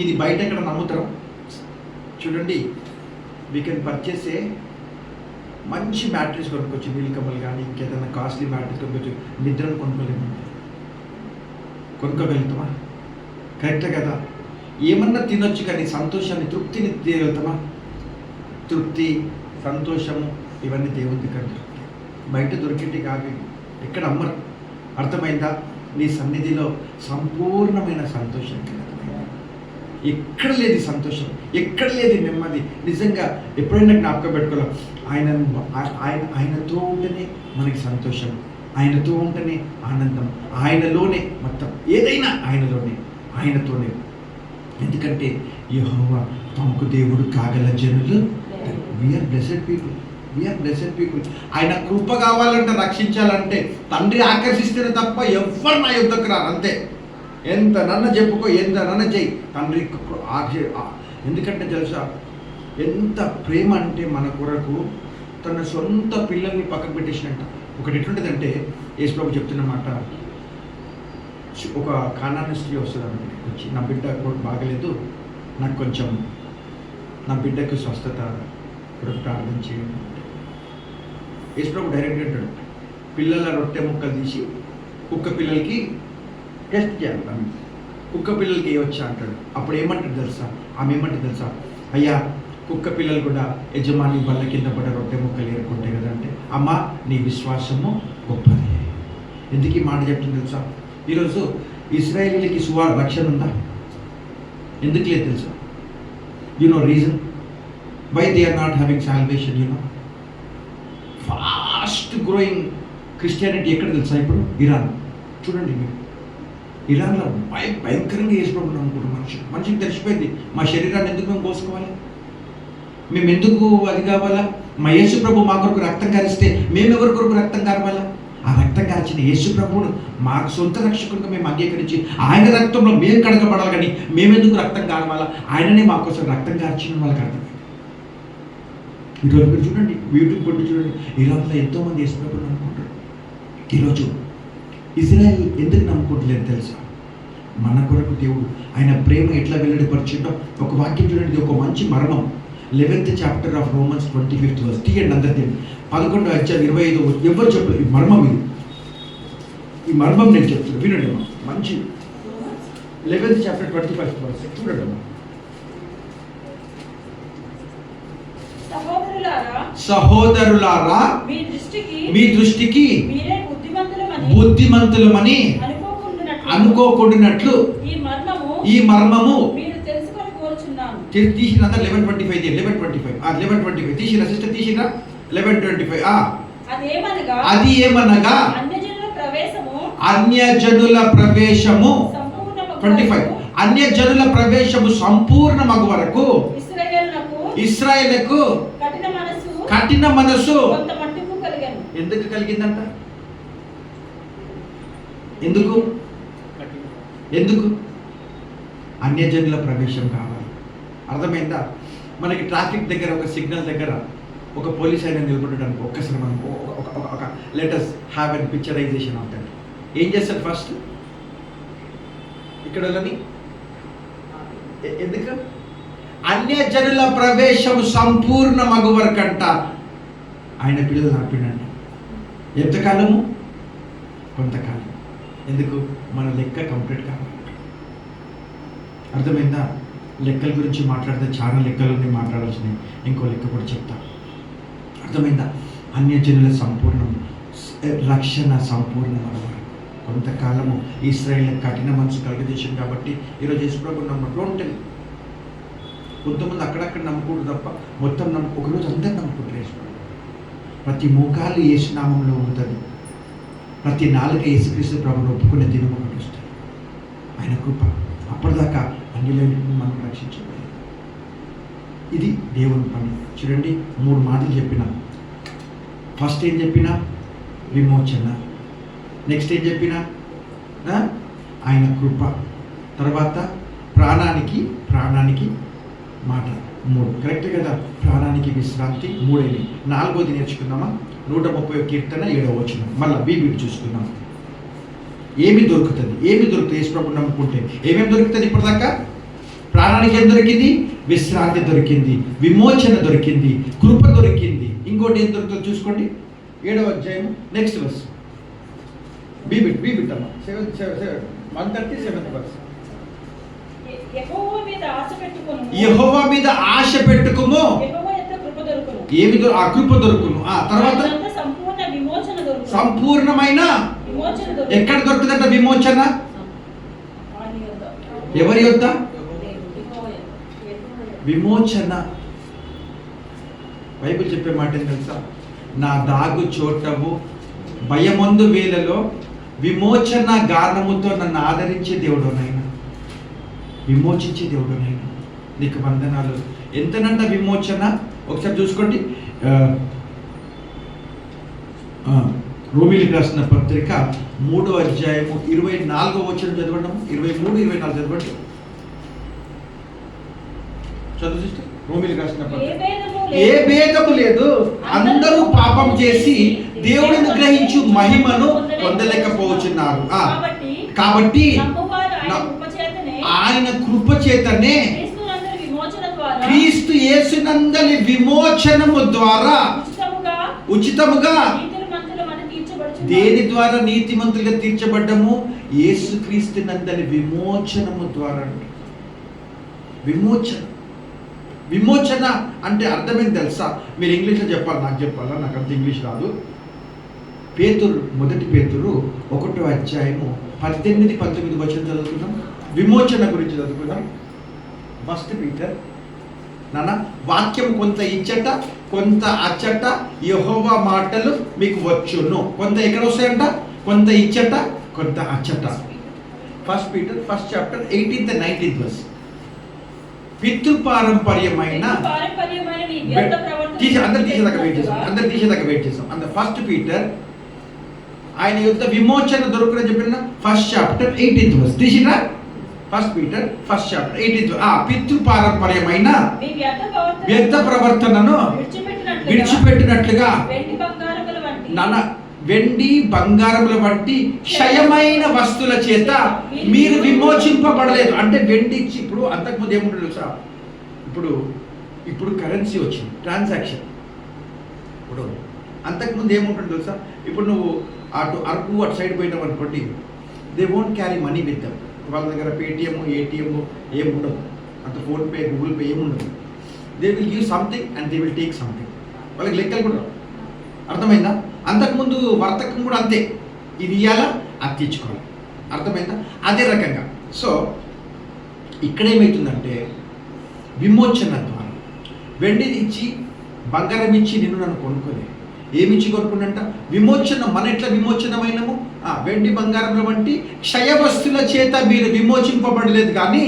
ఇది బయట ఎక్కడ నమ్ముతారు? చూడండి, వీ కెన్ పర్చేస్ ఏ మంచి మ్యాట్రిక్స్ కొనుక్కోవచ్చు, నీలకమల్ కానీ ఇంకేదైనా కాస్ట్లీ మ్యాట్రిక్స్ కొనుక్కోవచ్చు. నిద్రను కొనుక్కోగలుగుతామా? కరెక్టే కదా? ఏమన్నా తినొచ్చు కానీ సంతోషాన్ని, తృప్తిని తీయగలుగుతామా? తృప్తి, సంతోషము ఇవన్నీ దేవుని దగ్గర దొరుకుతాయి, బయట దొరికేటి కాదు. ఎక్కడ అమ్మరు. అర్థమైందా? నీ సన్నిధిలో సంపూర్ణమైన సంతోషం కలదు. ఎక్కడ లేదు సంతోషం, ఎక్కడ లేదు నెమ్మది. నిజంగా ఎప్పుడైనా జ్ఞాపకం పెట్టుకోవాలి, ఆయనతో ఉంటేనే మనకి సంతోషం, ఆయనతో ఉంటేనే ఆనందం, ఆయనలోనే మొత్తం ఏదైనా ఆయనతోనే. ఎందుకంటే యెహోవా తమకు దేవుడు కాగల జనులు. We are blessed people. ఆయన కృప కావాలంటే, రక్షించాలంటే తండ్రి ఆకర్షిస్తేనే తప్ప ఎవ్వరు నా యుద్ధకు రారు. అంతే. ఎంత నన్న చెప్పుకో, ఎంత నన్న చెయ్యి, తండ్రి. ఎందుకంటే తెలుసా, ఎంత ప్రేమ అంటే మన కొరకు తన సొంత పిల్లల్ని పక్కకు పెట్టేసినట్ట. ఒకటి ఎట్లుంటుందంటే, యేసుప్రభు చెప్తున్నమాట, ఒక కానాను స్త్రీ వస్తుంది అన్నమాట, వచ్చి నా బిడ్డ కూడా బాగలేదు, నాకు కొంచెం నా బిడ్డకు స్వస్థత కొరకు ప్రార్థన చేయండి. యేసుప్రభు డైరెక్ట్గా అంటాడు, పిల్లల రొట్టె ముక్కలు తీసి కుక్క పిల్లలకి టెస్ట్ చేయాలి, కుక్క పిల్లలకి ఏవచ్చా అంటాడు. అప్పుడు ఏమంటాడు తెలుసా? ఆమె ఏమంటుంది తెలుసా? అయ్యా, కుక్క పిల్లలు కూడా యజమాని బల్ల కింద పడ్డ రొట్టె ముక్కలు ఏరుకుంటాయి కదా అంటే, అమ్మ నీ విశ్వాసము గొప్పది. ఎందుకు ఈ మాట చెప్తుంది తెలుసా? ఈరోజు ఇశ్రాయేలీలకి రక్షణ ఉందా? ఎందుకు లేదు తెలుసా? You know reason why they are not having salvation? You know, fast growing Christianity ఎక్కడ తెలుసా? ఇప్పుడు ఇరాన్. చూడండి మీరు, ఇరాన్లో భయంకరంగా యేసుప్రభుని నమ్ముకుంటారు. మనిషికి తెలిసిపోయింది, మా శరీరాన్ని ఎందుకు మేము కోసుకోవాలి, మేము ఎందుకు అది కావాలా? మా యేసుప్రభు మా కొరకు రక్తం కారిస్తే మేము ఎవరి కొరకు రక్తం కారవాలా? ఆ రక్తం కాల్చిన యేసుప్రభువును మా సొంత రక్షకుడిగా మేము అంగీకరించి ఆయన రక్తంలో మేము కడగబడాలి, కానీ మేమెందుకు రక్తం కారవాలా? ఆయననే మా కోసం రక్తం కార్చిన వాళ్ళకి అర్థం. ఈరోజు మీరు చూడండి, యూట్యూబ్ కొట్టి చూడండి, ఇరాన్లో ఎంతోమంది యేసుప్రభుని నమ్ముకుంటారు. ఈరోజు ఇజ్రాయెల్ ఎందుకు నమ్ముకోవట్లేదు తెలుసా? మన కొరకు దేవుడు ఆయన ప్రేమ ఎట్లా వెల్లడిపరిచిండో ఒక వాక్యం చూడండి. ఒక మంచి మర్మం. 11th chapter of Romans 25th verse. తీయండి అందరి తీయండి. 11వ అధ్యాయం 25వ. ఎవరు చెప్పలేదు ఈ మర్మం. ఈ మర్మం నేను చెప్తాను, వినండి అమ్మా. మంచి 11th చాప్టర్ 21st verse చూడండి అమ్మా. సహోదరులారా మీ దృష్టికి బుద్ధిమంతులమని అనుకోకుండానట్లు ఈ మర్మము తీసిన 11:25 తీసిన సిస్టర్, తీసిన 11:25. అది ఏమనగా అన్యజనుల ప్రవేశము 25 అన్యజనుల ప్రవేశము సంపూర్ణమగు వరకు ఇశ్రాయేలుకు కఠిన మనసు ఎందుకు కలిగిందంట? ఎందుకు అన్యజనుల ప్రవేశం కావాలి. అర్థమైందా? మనకి ట్రాఫిక్ దగ్గర ఒక సిగ్నల్ దగ్గర ఒక పోలీస్ ఆయన నిలబడడానికి ఒక్కసారి మనం ఒక letters have an picturization of that. ఏం చేస్తారు ఫస్ట్? ఇక్కడ ఎందుకు అన్యజనుల ప్రవేశం సంపూర్ణ మగు వరకంట ఆయన పిల్లలు ఆపినండి. ఎంతకాలము? కొంతకాలం. ఎందుకు? మన లెక్క కంప్లీట్ కావాలి. అర్థమైందా? లెక్కల గురించి మాట్లాడితే చాలా లెక్కలు మాట్లాడాల్సినవి, ఇంకో లెక్క కూడా చెప్తా. అర్థమైందా? అన్యజనుల సంపూర్ణం, రక్షణ సంపూర్ణం అన్నమాట. కొంతకాలము ఇశ్రాయేలు కఠిన మనసు కలుగజేసింది కాబట్టి ఈరోజు యేసుప్రభువు నమ్మకం. కొంతమంది అక్కడక్కడ నమ్ముకుంటారు తప్ప మొత్తం ఒకరోజు అందరు నమ్ముకుంటారు యేసుప్రభు. ప్రతి మోకాలు యేసునామంలో ఉంటుంది, ప్రతి నాలుక యేసుక్రీస్తు ప్రభువును ఒప్పుకునే దినం ఒకటి వస్తుంది. ఆయన కృప. అప్పటిదాకా అన్యులని మనం రక్షించబడి, ఇది దేవుని పని. చూడండి, 3 మాటలు చెప్పిన. ఫస్ట్ ఏం చెప్పినా? విమోచన. నెక్స్ట్ ఏం చెప్పినా? ఆయన కృప. తర్వాత ప్రాణానికి మాట. 3 కరెక్ట్ కదా? ప్రాణానికి విశ్రాంతి 3. 4వది నేర్చుకుందామా? 130 కీర్తన 7వ వచనం. మళ్ళీ బీబీటి చూసుకున్నాం. ఏమి దొరుకుతుంది యేసు ప్రభు నమ్ముకుంటే ఏమేమి దొరుకుతుంది? ఇప్పటిదాకా ప్రాణానికి ఏం దొరికింది? విశ్రాంతి దొరికింది, విమోచన దొరికింది, కృప దొరికింది. ఇంకోటి ఏం దొరుకుతుందో చూసుకోండి. 7వ అధ్యాయం నెక్స్ట్ వర్స్. బీబిట్ అమ్మ 137th వర్స్. యెహోవా మీద ఆశ పెట్టుకొనుము. యెహోవా మీద ఆశ పెట్టుకోము. యెహోవా యొక్క కృప దొరుకును. ఆ కృప దొరుకును. ఆ తర్వాత ఆయనంత సంపూర్ణ విమోచన దొరుకును. సంపూర్ణమైన విమోచన దొరుకును. ఎక్కడ దొరుకుతుందంట విమోచన? ఆయన యొద్ద. ఎవరి యొద్ద? యెహోవా యొద్ద. విమోచన. బైబిల్ చెప్పే మాట ఏం తెలుసా? నా దాగు చోటవు భయమందు వేళలో విమోచన గానముతో నన్ను ఆదరించే దేవుడు నాయన, విమోచించే దేవుడు నాయన, నీకు వందనాలు. ఎంతనంట విమోచన? ఒకసారి చూసుకోండి. రోమీలకు రాసిన పత్రిక 3వ అధ్యాయము 24వ వచనం చదవండి. 23, 24 చదవండి. చదువు సిస్టర్. రోమీలకు రాసిన పత్రిక. ఏ భేదము లేదు, అందరూ పాపం చేసి దేవుడిని గ్రహించు మహిమను పొందలేకపోతున్నారు. కాబట్టి ఆయన కృప చేతనే క్రీస్తు యేసునందలి విమోచనము ద్వారా ఉచితముగా దేని ద్వారా నీతిమంతులుగా తీర్చబడ్డము? యేసుక్రీస్తు నందలి విమోచనము ద్వారా. విమోచన అంటే అర్థమేంటి తెలుసా? మీరు ఇంగ్లీష్లో చెప్పాలి, నాకు చెప్పాలా? నాకు అంత ఇంగ్లీష్ రాదు. మొదటి పేతురు 1వ అధ్యాయము 18, 19 వచనం చదువుకుందాం. విమోచన గురించి చదువుకుందాం. First Peter. నాన్న, వాక్యం కొంత ఇచ్చట కొంత అచ్చట యెహోవా మాటలు మీకు వచ్చును. కొంత ఎక్కడ వస్తాయంట? కొంత ఇచ్చట కొంత అచ్చట. First Peter 1st chapter 18th and 19th verse. పితృపారంపర్యమైన అందరు తీసేదాకా వెయిట్ చేసాం. అంత ఫస్ట్ పీటర్ ఆయన యొక్క విమోచన దొరుకునని చెప్పిన 1st chapter 18th verse. తీసినా? First Peter 1st chapter 18th. పితృపారంపర్యమైన వ్యర్థ ప్రవర్తనను విడిచిపెట్టినట్లుగా నాన్న వెండి బంగారముల వంటి క్షయమైన వస్తువుల చేత మీరు విమోచింపబడలేదు. అంటే వెండి ఇచ్చి, ఇప్పుడు అంతకుముందు ఏముంటుంది తెలుసా? ఇప్పుడు కరెన్సీ వచ్చింది, ట్రాన్సాక్షన్. ఇప్పుడు అంతకుముందు ఏముంటుంది తెలుసా? ఇప్పుడు నువ్వు అరకు అటు సైడ్ పోయినావు అనుకోండి, they won't carry money with them. వాళ్ళ దగ్గర పేటిఎం, ఏటీఎం ఏముండదు, అంత ఫోన్పే, గూగుల్ పే ఏముండదు. They will give something and they will take something. వాళ్ళకి లెక్కలు కూడా అర్థమైందా? అంతకుముందు వర్తకం కూడా అంతే, ఇది ఇవ్వాలా అది తెచ్చుకోవాలి. అర్థమైందా? అదే రకంగా. సో ఇక్కడ ఏమవుతుందంటే విమోచన ద్వారా వెండి ఇచ్చి బంగారం ఇచ్చి నిన్ను నన్ను కొనుక్కోలే. ఏమిచ్చి కొనుక్కుంట? విమోచన. మన ఎట్లా విమోచనమైనము? వెండి బంగారముల వంటి క్షయ వస్తువుల చేత మీరు విమోచింపబడలేదు, కానీ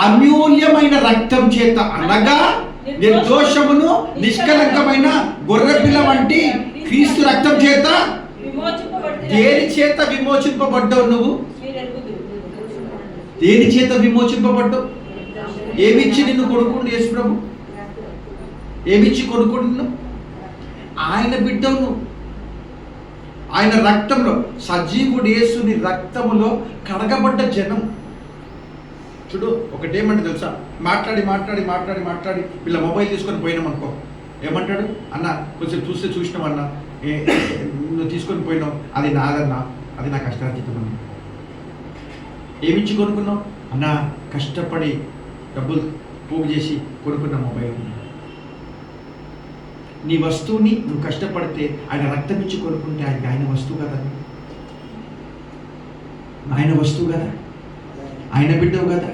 అమూల్యమైన రక్తం చేత, అనగా నిర్దోషమును నిష్కలంకమైన గొర్రెపిల్ల వంటి క్రీస్తు రక్తం చేత. దేని చేత విమోచింపబడ్డావు నువ్వు? దేని చేత విమోచింపబడ్డావు? ఏమిచ్చి నిన్ను కొనుక్కుండు యేసు ప్రభు? ఏమిచ్చి కొనుక్కుండు? ఆయన బిడ్డను ఆయన రక్తంలో, సజీవుడు యేసుని రక్తములో కడగబడ్డ జనం. చూడు, ఒకటేమంటే తెలుసా? మాట్లాడి వీళ్ళ మొబైల్ తీసుకొని పోయినామనుకో, ఏమంటాడు? అన్న కొంచెం చూసినామన్నా, నువ్వు తీసుకొని పోయినావు, అది నాదన్నా, అది నా కష్టార్జితం అన్న. ఏమిచ్చి కొనుక్కున్నావు? అన్న కష్టపడి డబ్బులు పోగు చేసి కొనుక్కున్న మొబైల్. నీ వస్తువుని నువ్వు కష్టపడితే ఆయన రక్తం ఇచ్చి కొనుక్కుంటే ఆయన వస్తువు కదా, ఆయన వస్తువు కదా, ఆయన బిడ్డవు కదా.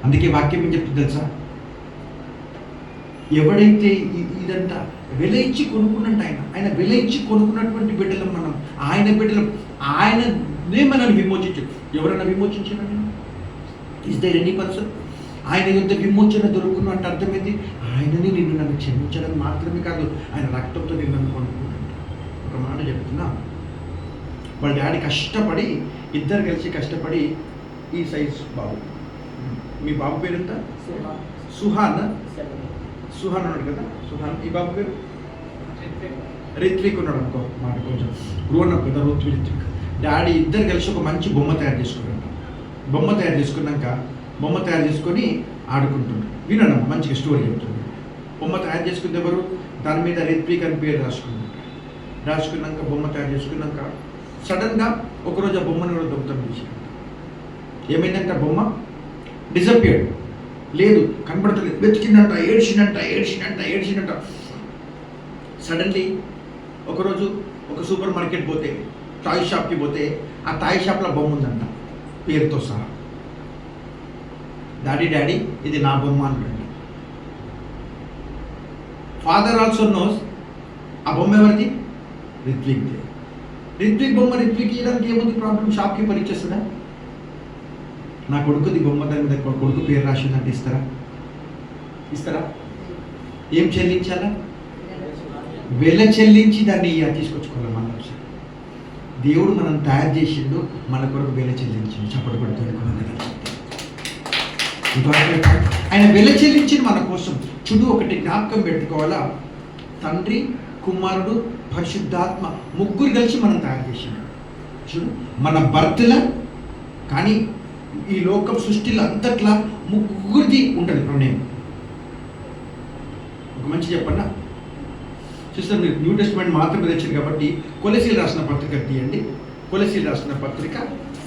అందుకే వాక్యం ఏం చెప్తుంది తెలుసా? ఎవడైతే ఇదంతా వెల ఇచ్చి కొనుక్కున్నట్టు ఆయన వెల ఇచ్చి కొనుక్కున్నటువంటి బిడ్డలం మనం, ఆయన బిడ్డలం. ఆయననే మనల్ని విమోచించాడు. ఎవరైనా విమోచించాడు? Is there any person? ఆయన యొక్క విమోచన దొరుకును అంటే అర్థమైంది, ఆయనని నిన్ను నన్ను క్షమించడం మాత్రమే కాదు, ఆయన రక్తంతో నిన్ను నన్ను కొనుక్కున్నాడు. ఒక మాట చెప్తున్నా, వాళ్ళ డాడీ కష్టపడి, ఇద్దరు కలిసి కష్టపడి, ఈ సైజ్ బాబు, మీ బాబు పేరు ఎంత? సుహాన్ ఉన్నాడు కదా, సుహాన్. ఈ బాబు పేరు రిత్విక్ ఉన్నాడు అనుకో మాట కొంచెం గ్రోన్ అప్ కదా రిత్విక్ డాడీ ఇద్దరు కలిసి ఒక మంచి బొమ్మ తయారు చేసుకున్నాడు. బొమ్మ తయారు చేసుకున్నాక బొమ్మ తయారు చేసుకొని ఆడుకుంటుండ్రు. వినడం మంచిగా స్టోరీ చెప్తుంది. బొమ్మ తయారు చేసుకుంది ఎవరు, దాని మీద రిత్విక్ అని పేరు రాసుకున్నాక బొమ్మ తయారు చేసుకున్నాక సడన్గా ఒకరోజు ఆ బొమ్మను కూడా దొంగతనం చేశాడు. ఏమైందంట, బొమ్మ డిసపియర్డ్, లేదు కనబడతలేదు, వెతికిందంట, ఏడ్చిందంట. సడన్లీ ఒకరోజు ఒక సూపర్ మార్కెట్ పోతే, టాయ్ షాప్కి పోతే ఆ టాయ్ షాప్లో బొమ్మ ఉందంట పేరుతో సహా. డాడీ ఇది నా బొమ్మ అంటాడు. ఫాదర్ ఆల్సో నోస్ ఆ బొమ్మ ఎవరిది, రిత్విక్ది. రిత్విక్ బొమ్మ రిత్విక్ ఇవ్వడానికి ఏముంది ప్రాబ్లం, షాప్ కీపర్ ఇచ్చేస్తుందా? నా కొడుకుది బొమ్మ దాని మీద కొడుకు పేరు రాసిందంటే ఇస్తారా? ఏం చెల్లించాలా? వెల చెల్లించి దాన్ని తీసుకొచ్చుకోవాలి. మన దేవుడు మనం తయారు చేసిండు, మన కొరకు వెల చెల్లించిండు. చప్పటి పడుతుంది. ఆయన వెల చెల్లించింది మన కోసం. చూడు, ఒకటి జ్ఞాపకం పెట్టుకోవాలా, తండ్రి, కుమారుడు, పరిశుద్ధాత్మ ముగ్గురు కలిసి మనం తయారు చేసిండు. చూడు, మన బర్త్లా కానీ ఈ లోకం సృష్టిలో అంతట్లా ముగ్గురిది ఉంటుంది ప్రణయం. ఒక మంచి చెప్పన్నా సిస్టర్, మీరు న్యూ టెస్ట్మెంట్ మాత్రమే తెచ్చారు కాబట్టి కొలెసీలు రాసిన పత్రిక తీయండి. కొలెసీలు రాసిన పత్రిక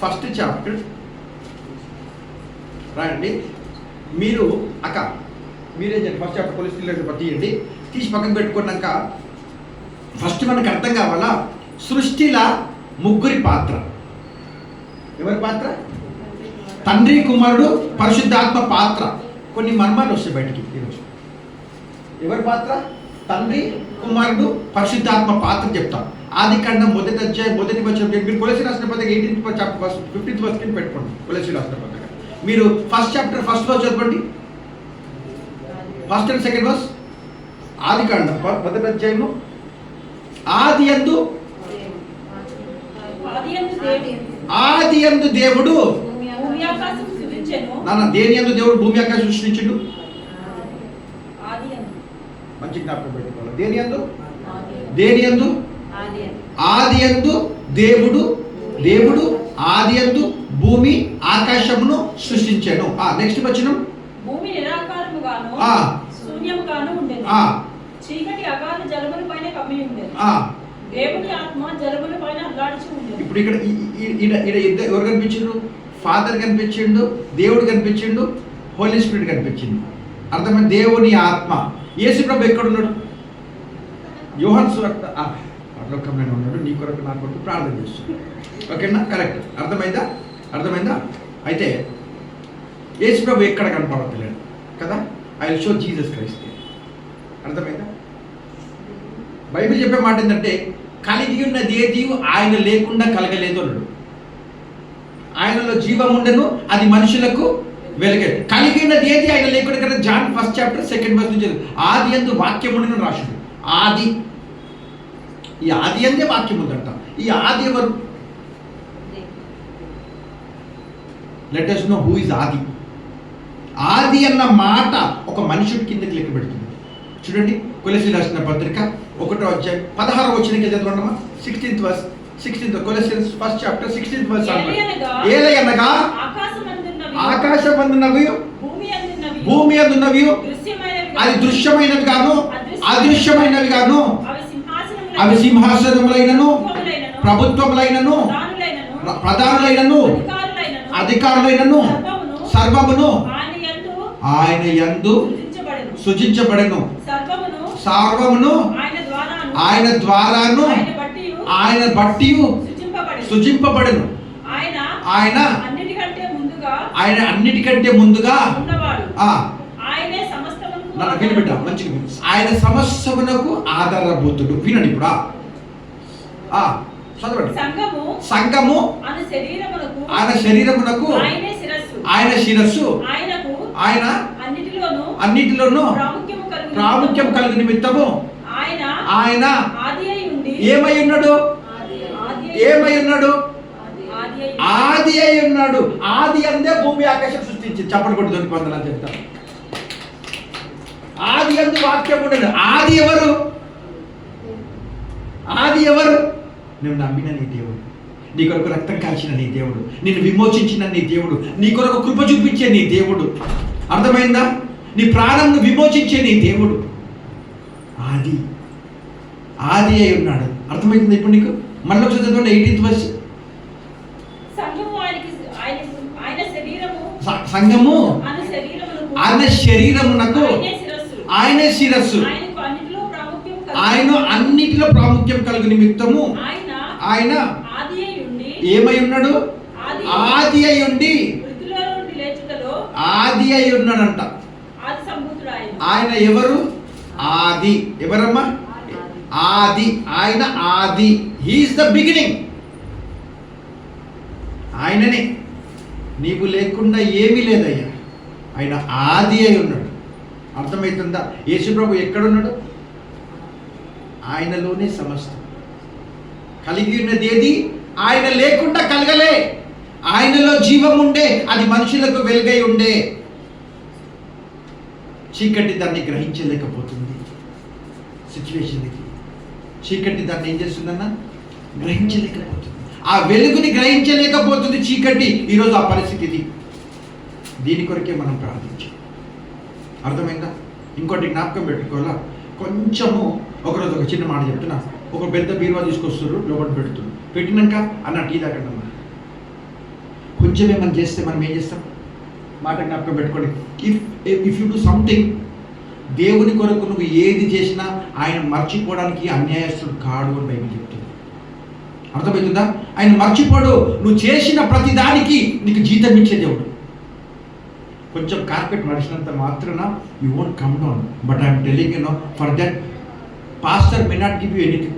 1st చాప్టర్ రాయండి. మీరు మీరేం చేయండి, 1st చాప్టర్ కొలెసీలు రాసిన పత్రిక తీయండి. తీసి పక్కన పెట్టుకున్నాక ఫస్ట్ మనకు అర్థం కావాలా, సృష్టిలా ముగ్గురి పాత్ర. ఎవరి పాత్ర? తండ్రి, కుమారుడు, పరిశుద్ధాత్మ పాత్ర. కొన్ని మర్మాలు వస్తాయి బయటికి ఈరోజు. ఎవరి పాత్ర? తండ్రి, కుమారుడు, పరిశుద్ధాత్మ పాత్ర చెప్తాం. ఆదికాండం 1వ అధ్యాయం 1వ వచనం. మీరు కొలెసీ రాసిన పత్రిక 18th చాప్టర్ 15th వర్స్ కింద పెట్టుకోండి. కొలెసీ రాసిన పత్రిక మీరు 1st చాప్టర్ 1st వర్స్ చదవండి. 1st and 2nd verse. ఆదికాండం 1వ అధ్యాయము. ఆదియందు దేవుడు దేని యందు దేవుడు భూమి ఆకాశం సృష్టించిండు? మంచి జ్ఞాపకం పెట్టుకోవాలి. దేని యందు ఆది యందు దేవుడు ఆది యందు భూమి ఆకాశమును సృష్టించాను. నెక్స్ట్ వచనం. భూమి నిరాకారముగాను శూన్యముగాను ఉండేది. చీకటి అగాధ జలముల పైన కమ్మి ఉండేది. దేవుని ఆత్మ జలముల పైన అల్లాడుచు ఉండేది. ఇప్పుడు ఇక్కడ ఎవరు కనిపించిండు? ఫాదర్ కనిపించిండు, దేవుడు కనిపించిండు, హోలీ స్పిరిట్ కనిపించిండు. అర్థమైంది? దేవుని ఆత్మ. యేసు ప్రభు ఎక్కడున్నాడు? యోహాను సువార్త పరలోకంలోనే ఉన్నాడు. నీ కొరకు నా కొరకు ప్రార్థన చేస్తున్నాడు. ఓకేనా? కరెక్ట్. అర్థమైందా? అయితే యేసు ప్రభు ఎక్కడ కనపడతలేడు కదా. I will show Jesus Christ. అర్థమైందా? బైబిల్ చెప్పే మాట ఏంటంటే, కలిగి ఉన్నది ఏది ఆయన లేకుండా కలగలేదు అన్నాడు. ఆయనలో జీవం ఉండను, అది మనుషులకు వెలుగే. కలిగి ఉన్నది ఏది ఆయన లేకుండా కదా. John 1st chapter 2nd verse నుంచి ఆది యందు వాక్యం ఉండను రాసిండు. ఈ ఆది అందే వాక్యం ఉందంట. ఈ ఆది ఎవరు? Let us know who is ఆది. ఆది అన్న మాట ఒక మనుషుడి కిందకి లెక్క పెడుతుంది. చూడండి, కొలెసీలు రాసిన పత్రిక 1వ అధ్యాయం 16వ వచనంకి చదవండమ్మా. 16th verse. Colossians 1st chapter 16th verse. ఏలయనగా ఆకాశమందున్నవి భూమి అందున్నవి అది దృశ్యమైనవి గాను అదృశ్యమైనవి గాను, అవి సింహాసనములైనను ప్రభుత్వములైనను ప్రధానులైనను అధికారులైనను సర్వమును ఆయన యందు సృజించబడెను. సర్వమును ఆయన ద్వారాను ఆయన బట్టి సృజింపబడెను. ఆయన అన్నిటికంటే ముందుగా వినిబిడ్డ మంచిగా ఆయన సమస్తమునకు ఆధారభూతుడు. వినండి ఇప్పుడు చదవండి. సంఘము ఆయన శరీరమునకు ఆయన శిరస్సు, ఆయన అన్నిటిలోనూ ప్రాముఖ్యం కలిగి నిమిత్తము ఆయన ఏమై ఉన్నాడు? ఆది అయి ఉన్నాడు. ఆది అందే భూమి ఆకాశం సృష్టించింది. చప్పటి కొట్టి దొరికి పొందాలని చెప్తాను. ఆది అందు వాక్యం ఉండదు. ఆది ఎవరు? ఆది ఎవరు? నువ్వు నమ్మిన నీ దేవుడు, నీ కొరకు రక్తం కాల్చిన నీ దేవుడు, నిన్ను విమోచించిన నీ దేవుడు, నీ కొరకు కృప చూపించే నీ దేవుడు. అర్థమైందా? నీ ప్రాణంను విమోచించే నీ దేవుడు ఆది అయి ఉన్నాడు. అర్థమవుతుంది ఇప్పుడు నీకు? మళ్ళీ ఒకసారి చదవండి 18th verse. సంఘము ఆయన శరీరము, సంఘము ఆయన శరీరమునకు ఆయనే శిరస్సు, ఆయన అన్నిటిలో ప్రాముఖ్యం కలుగు నిమిత్తము ఆయన ఏమై ఉన్నాడు? ఆది అయి ఉండి, ఆది అయి ఉన్నాడంట. ఆయన ఎవరు? ఆది. ఎవరమ్మా? ఆది. ఆయన ఆది. He is the beginning. ఆయననే. నీవు లేకుండా ఏమీ లేదయ్యా. ఆయన ఆది అయి ఉన్నాడు. అర్థమవుతుందా? యేసుప్రభు ఎక్కడున్నాడు? ఆయనలోనే సమస్తం కలిగి ఉన్నది. ఏది ఆయన లేకుండా కలగలే. ఆయనలో జీవం ఉండే, అది మనుషులకు వెలుగై ఉండే. చీకటి దాన్ని గ్రహించలేకపోతుంది. సిచ్యువేషన్కి చీకటి దాన్ని ఏం చేస్తుందన్న? గ్రహించలేకపోతుంది. ఆ వెలుగుని గ్రహించలేకపోతుంది చీకటి. ఈరోజు ఆ పరిస్థితి. దీని కొరకే మనం ప్రార్థించాం. అర్థమైందా? ఇంకోటి జ్ఞాపకం పెట్టుకోవాలా. కొంచెము ఒకరోజు ఒక చిన్న మాట చెప్తున్నా. ఒక పెద్ద బీరువా తీసుకొస్తారు, లోపల పెడుతుంది. పెట్టినాక అన్న టీ తాగండి అన్న. కొంచెమే మనం చేస్తే మనం ఏం చేస్తాం? మాట జ్ఞాపకం పెట్టుకోండి. ఇఫ్ యూ డూ సంథింగ్, దేవుని కొరకు నువ్వు ఏది చేసినా ఆయన మర్చిపోవడానికి అన్యాయస్తుడు కాడు అని బైబిల్ చెప్తుంది. అర్థమవుతుందా? ఆయన మర్చిపోడు. నువ్వు చేసిన ప్రతి దానికి నీకు జీతం ఇచ్చే దేవుడు. కొంచెం కార్పెట్ మడిచినంత మాత్రాన you won't come down. But I'm telling you know, for that pastor may not give you anything,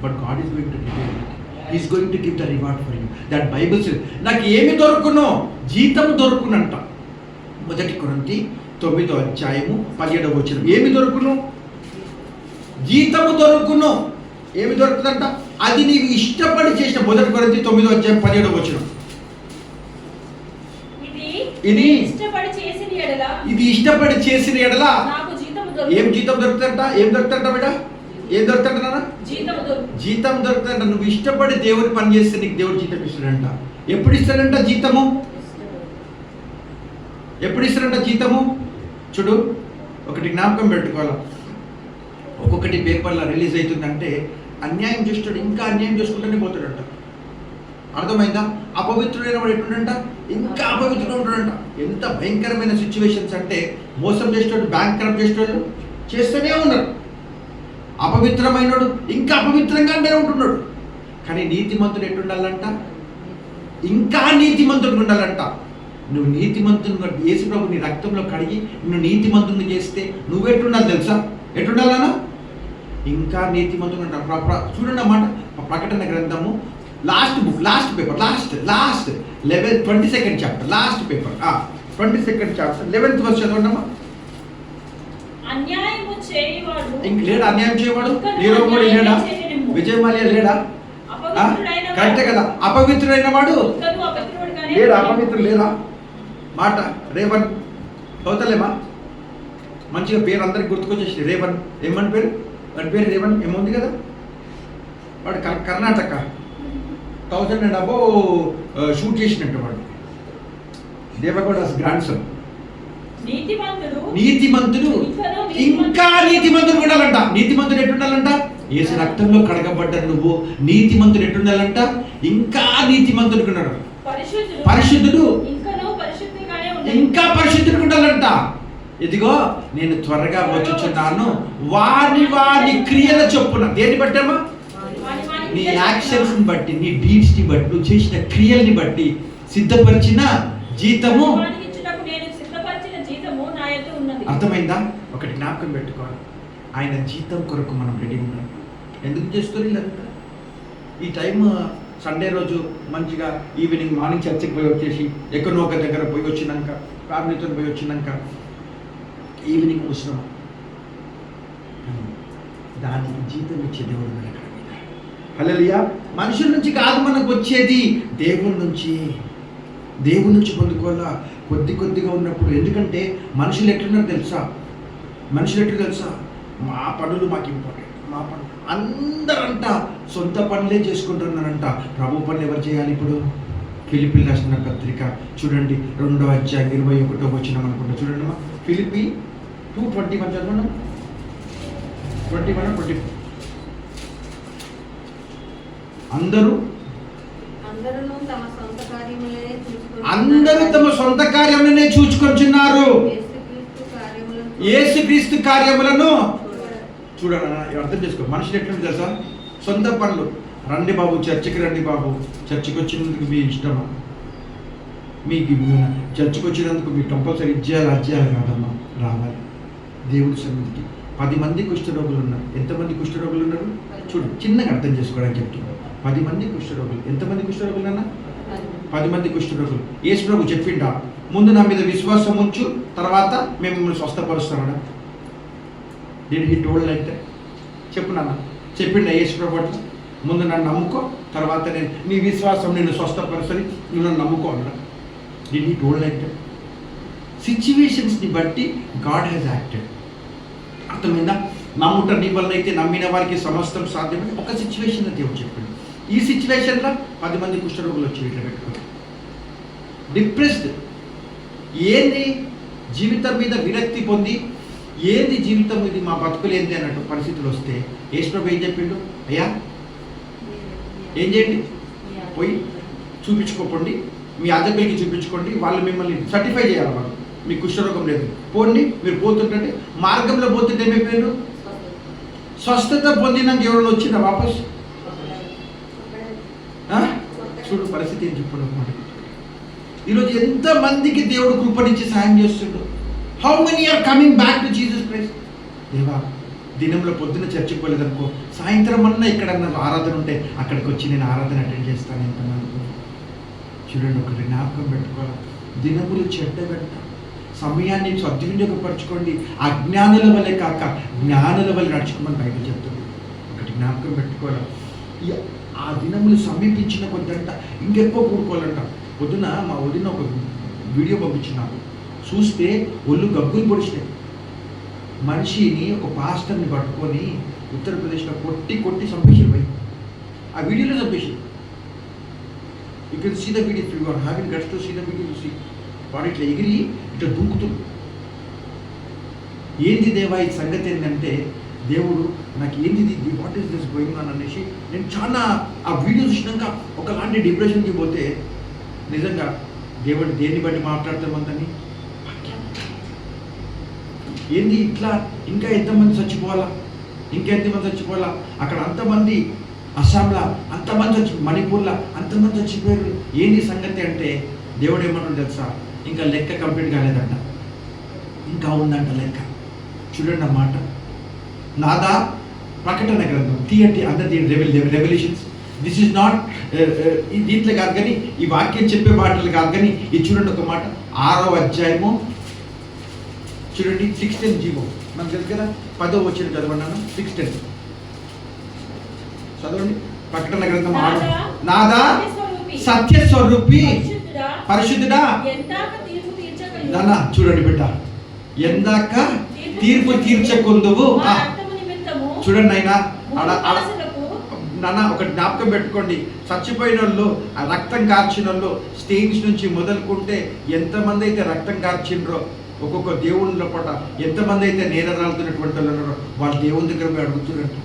but God is going to give you anything. He is going to give the reward for you. That Bible says, నాకు ఏమి దొరుకునో? జీతము దొరుకునంట. 1 కొరింథీ 9:17 ఏమి దొరుకును? జీతము దొరుకును. ఏమి దొరుకుతుందంట? అది నీవు ఇష్టపడి చేసిన. 1 కొరింథీ 9:17 ఇది ఇష్టపడి చేసిన ఎడల ఏం జీతం దొరుకుతుందంట? ఏం దొరుకుతుందంట బిడ్డ? ఏం దొరుకుతుంట నాన్న? జీతం దొరుకుతుందంట. నువ్వు ఇష్టపడి దేవుడి పని చేస్తే నీకు దేవుడు జీతం ఇస్తాడంట. ఎప్పుడు ఇస్తాడంట జీతము? ఎప్పుడు ఇస్తాడంట జీతము? చూడు, ఒకటి జ్ఞాపకం పెట్టుకోవాలి. ఒక్కొక్కటి పేపర్లో రిలీజ్ అవుతుందంటే అన్యాయం చేస్తాడు, ఇంకా అన్యాయం చేసుకుంటూనే పోతాడంట. అర్థమైందా? అపవిత్రుడైన వాడు ఎట్లుండంట? ఇంకా అపవిత్రుడు ఉంటాడంట. ఎంత భయంకరమైన సిచ్యువేషన్స్ అంటే, మోసం చేసేవాడు, బ్యాంక్ కరప్ట్ చేసేవాళ్ళు చేస్తూనే ఉన్నారు. అపవిత్రమైనడు ఇంకా అపవిత్రంగానే ఉంటున్నాడు. కానీ నీతిమంతుడు ఎట్టుండాలంట? ఇంకా నీతిమంతుడు ఉండాలంట. నువ్వు నీతిమంతుడు, యేసుప్రభు నీ రక్తంలో కడిగి నువ్వు నీతిమంతుడిని చేస్తే నువ్వెట్టుండాలి తెలుసా? ఎట్టుండాలన్నా? ఇంకా నీతిమంతుడు ఉంటా. చూడండి అన్నమాట. ప్రకటన గ్రంథము last book, last paper, last 22nd chapter, last paper, 22nd chapter 11th verse చదవండమ్మా. ఇంక లేడా అన్యాయం చేయవాడు? నీరవ్ మోడీ లేడా? విజయ్ మాల్యా లేడా? కరెక్టే కదా? అపవిత్రుడైన వాడు లేడా? అపవిత్రుడు లేరా? మాట రేవన్ అవుతలేమా? మంచిగా పేరు అందరికి గుర్తుకొచ్చేసి రేవన్. ఏమని పేరు? వాడి పేరు రేవన్ ఏముంది కదా. వాడు కర్ణాటక 1000 and above షూట్ చేసినట్టు వాడు. దేవగౌడస్ గ్రాండ్ సన్. నీతిమంతుడు ఇంకా నీతిమంతుడు ఉండాలంట. నీతిమంతుడు ఎట్టుండాలంట? యేసు రక్తంలో కడగబడ్డ నువ్వు నీతిమంతుడు ఎట్టుండాలంట? ఇంకా నీతిమంతుడు ఉన్నాడు. పరిశుద్ధుడు ఇంకా పరిశుద్ధుడు ఉండాలంట. ఇదిగో నేను త్వరగా వచ్చుచున్నాను, వారి క్రియల చొప్పున. దేన్ని బట్టమ్మా? నీ యాక్షన్స్ని బట్టి, నీ డీడ్స్ని బట్టి, నువ్వు చేసిన క్రియల్ని బట్టి సిద్ధపరిచిన జీతము. అర్థమైందా? ఒకటి జ్ఞాపకం పెట్టుకోవాలి. ఆయన జీతం కొరకు మనం రెడీ ఉన్నాం. ఎందుకు చేస్తారు వీళ్ళంతా? ఈ టైం సండే రోజు మంచిగా ఈవినింగ్, మార్నింగ్ చర్చికి పోయి వచ్చేసి ఎక్కడో ఒక దగ్గర పోయి వచ్చినాక, ఫ్యామిలీతో పోయి వచ్చినాక ఈవినింగ్ వస్తున్నాం. దానికి జీతం ఇచ్చే దేవుడు మన అక్కడ. హల్లెలూయా. మనుషుల నుంచి కాదు మనకు వచ్చేది, దేవుడి నుంచి. దేవుడి నుంచి పొందుకోవాలా కొద్దిగా ఉన్నప్పుడు. ఎందుకంటే మనుషులు ఎట్లున్నారు తెలుసా? మా పనులు మాకు ఇంపార్టెంట్. మా పనులు అందరంట సొంత పనులే చేసుకుంటున్నారంట. ప్రభు పనులు ఎవరు చేయాలి ఇప్పుడు? ఫిలిప్పీలు రాసిన పత్రిక చూడండి 2వ అధ్యాయం 21వ వచనం అనుకుంటా. చూడండి అమ్మా, ఫిలిప్పీ 2:21 చదవండి. 21 20. అందరూ తమ సొంత కార్యములనే చూచుకొంచున్నారు. యేసుక్రీస్తు కార్యములను చూడండి. అర్థం చేసుకో, మనుషులు ఎట్లుంది తెలుసా? సొంత పనులు. రండి బాబు చర్చికి రండి బాబు, చర్చికి వచ్చినందుకు మీ ఇష్టమా? మీకు చర్చికి వచ్చినందుకు మీ కంపల్సరీ ఇచ్చేయాలి అచ్చేయాలి కాదమ్మా, రావాలి దేవుడి సన్నిధికి. 10 మంది కుష్ఠరోగులు ఉన్నారు. ఎంతమంది కుష్ఠరోగులు ఉన్నారు? చూడు, చిన్నగా అర్థం చేసుకోవడానికి చెప్తున్నారు. 10 మంది కుష్ఠరోగులు. ఎంతమంది కుష్ఠరోగులు అన్న? 10 మంది కుష్ఠరోగులు. యేసు ప్రభు చెప్పిండా, ముందు నా మీద విశ్వాసం ఉంచు, తర్వాత మేము మిమ్మల్ని స్వస్థపరుస్తామన్నా? Did he told like that? చెప్పు నాన్న, చెప్పిండా యేసు ప్రభు అట్లా? ముందు నన్ను నమ్ముకో, తర్వాత నేను నీ విశ్వాసం నిన్ను స్వస్థపరుస్తుంది, నువ్వు నన్ను నమ్ముకో అన్నా? Did he told like that? సిచ్యువేషన్స్ని బట్టి గాడ్ హ్యాస్ యాక్టెడ్. అర్థమైందా? నమ్ముట నీ వలన అయితే నమ్మిన వారికి సమస్తం సాధ్యమని ఒక సిచ్యువేషన్ దేవుడు చెప్పాడు. ఈ సిచ్యువేషన్లో 10 మంది కుష్ఠరోగులు వచ్చి ఇట్లా పెట్టుకున్నారు, డిప్రెస్డ్. ఏంది జీవితం మీద విరక్తి పొంది, ఏంది జీవితం ఇది, మా బతుకులు ఏంది అన్నట్టు పరిస్థితులు వస్తే యేసు ప్రభు ఏం చెప్పిండు? అయ్యా ఏం చేయండి, పోయి చూపించుకోండి, మీ అద్దెకి చూపించుకోండి, వాళ్ళు మిమ్మల్ని సర్టిఫై చేయాలి, వాళ్ళు మీకు కుష్ఠరోగం లేదు, పోండి. మీరు పోతుంటే మార్గంలో పోతుంటే ఏమైపోయారు? స్వస్థత పొందినాక ఎవరైనా వచ్చిందా వాపస్? చూడు పరిస్థితి ఏం చెప్పడం. ఈరోజు ఎంతమందికి దేవుడు కృపనిచ్చి సాయం చేస్తుండో. How many are coming back to Jesus Christ? దేవా, దినంలో పొద్దున్న చర్చికి పోలేదనుకో, సాయంత్రం అన్నా ఎక్కడన్నా ఆరాధన ఉంటే అక్కడికి వచ్చి నేను ఆరాధన అటెండ్ చేస్తాను ఎంతమంది. చూడండి, ఒకటి జ్ఞాపకం పెట్టుకోవాలి, దినములు చెడ్డబెట్ట, సమయాన్ని సద్వినియోగపరచుకోండి, అజ్ఞానుల వల్లే కాక జ్ఞానుల వల్ల నడుచుకోమని బైబిల్ చెప్తుంది. ఒకటి జ్ఞాపకం పెట్టుకోవాలి, ఆ దినములు సమీపించిన కొద్దంట ఇంకెక్కువ కూడుకోవాలంట. పొద్దున మా వదిన ఒక వీడియో పంపించినారు, చూస్తే ఒళ్ళు గగ్గులు పొడిచినాయి. మనిషిని ఒక పాస్టర్ని పట్టుకొని ఉత్తరప్రదేశ్లో కొట్టి చంపేసారు పోయి. ఆ వీడియోలో చంపేసారు. You can see the video, you are having guts to see the video. See వాడు ఇట్లా ఎగిరి ఇట్లా దుంకుతుంది. ఏంది దేవా ఈ సంగతి ఏంటంటే, దేవుడు నాకు ఏంది what is this going on అనేసి నేను చాలా ఆ వీడియో చూసినాక ఒకలాంటి డిప్రెషన్కి పోతే, నిజంగా దేవుడు దేన్ని బట్టి మాట్లాడతామంతని, ఏంది ఇట్లా ఇంకా ఎంతమంది చచ్చిపోవాలా, ఇంకెంతమంది చచ్చిపోవాలా? అక్కడ అంతమంది, అస్సాంలో అంతమంది మణిపూర్లో అంతమంది చచ్చిపోయారు. ఏంది సంగతి అంటే, దేవుడు ఏమంటాడు తెలుసా? ఇంకా లెక్క కంప్లీట్ కాలేదంట, ఇంకా ఉందంట లెక్క. చూడండి ఆ మాట. నాదా ప్రకటన గ్రంథం తీయండి, అందరి రెవల్యూషన్స్. దిస్ ఈజ్ నాట్ దీంట్లో కాదు కానీ, ఈ వాక్యం చెప్పే మాటలు కాదు కానీ, ఇది చూడండి ఒక మాట. 6వ అధ్యాయము చూడండి, 6:10 జీవో మనకు తెలుసు కదా. 10వ వచనం చదవన్నాను, 6:10 చదవండి. ప్రకటన గ్రంథం 6. నాదా సత్యస్వరూపి పరిశుద్ధుడా, నాన్న చూడండి బిడ్డ, ఎందాక తీర్పు తీర్చకుందువు. చూడండి అయినా నాన్న ఒక జ్ఞాపకం పెట్టుకోండి, చచ్చిపోయిన వాళ్ళు, ఆ రక్తం కార్చిన వాళ్ళు స్టేజ్ నుంచి మొదలుకుంటే ఎంతమంది అయితే రక్తం కార్చిండ్రో, ఒక్కొక్క దేవుళ్ళ పూట ఎంతమంది అయితే నేరరాలుతున్నటువంటి వాళ్ళు ఉన్నారో, వాళ్ళు దేవుని దగ్గర పోయి అడుగుతున్నట్ట.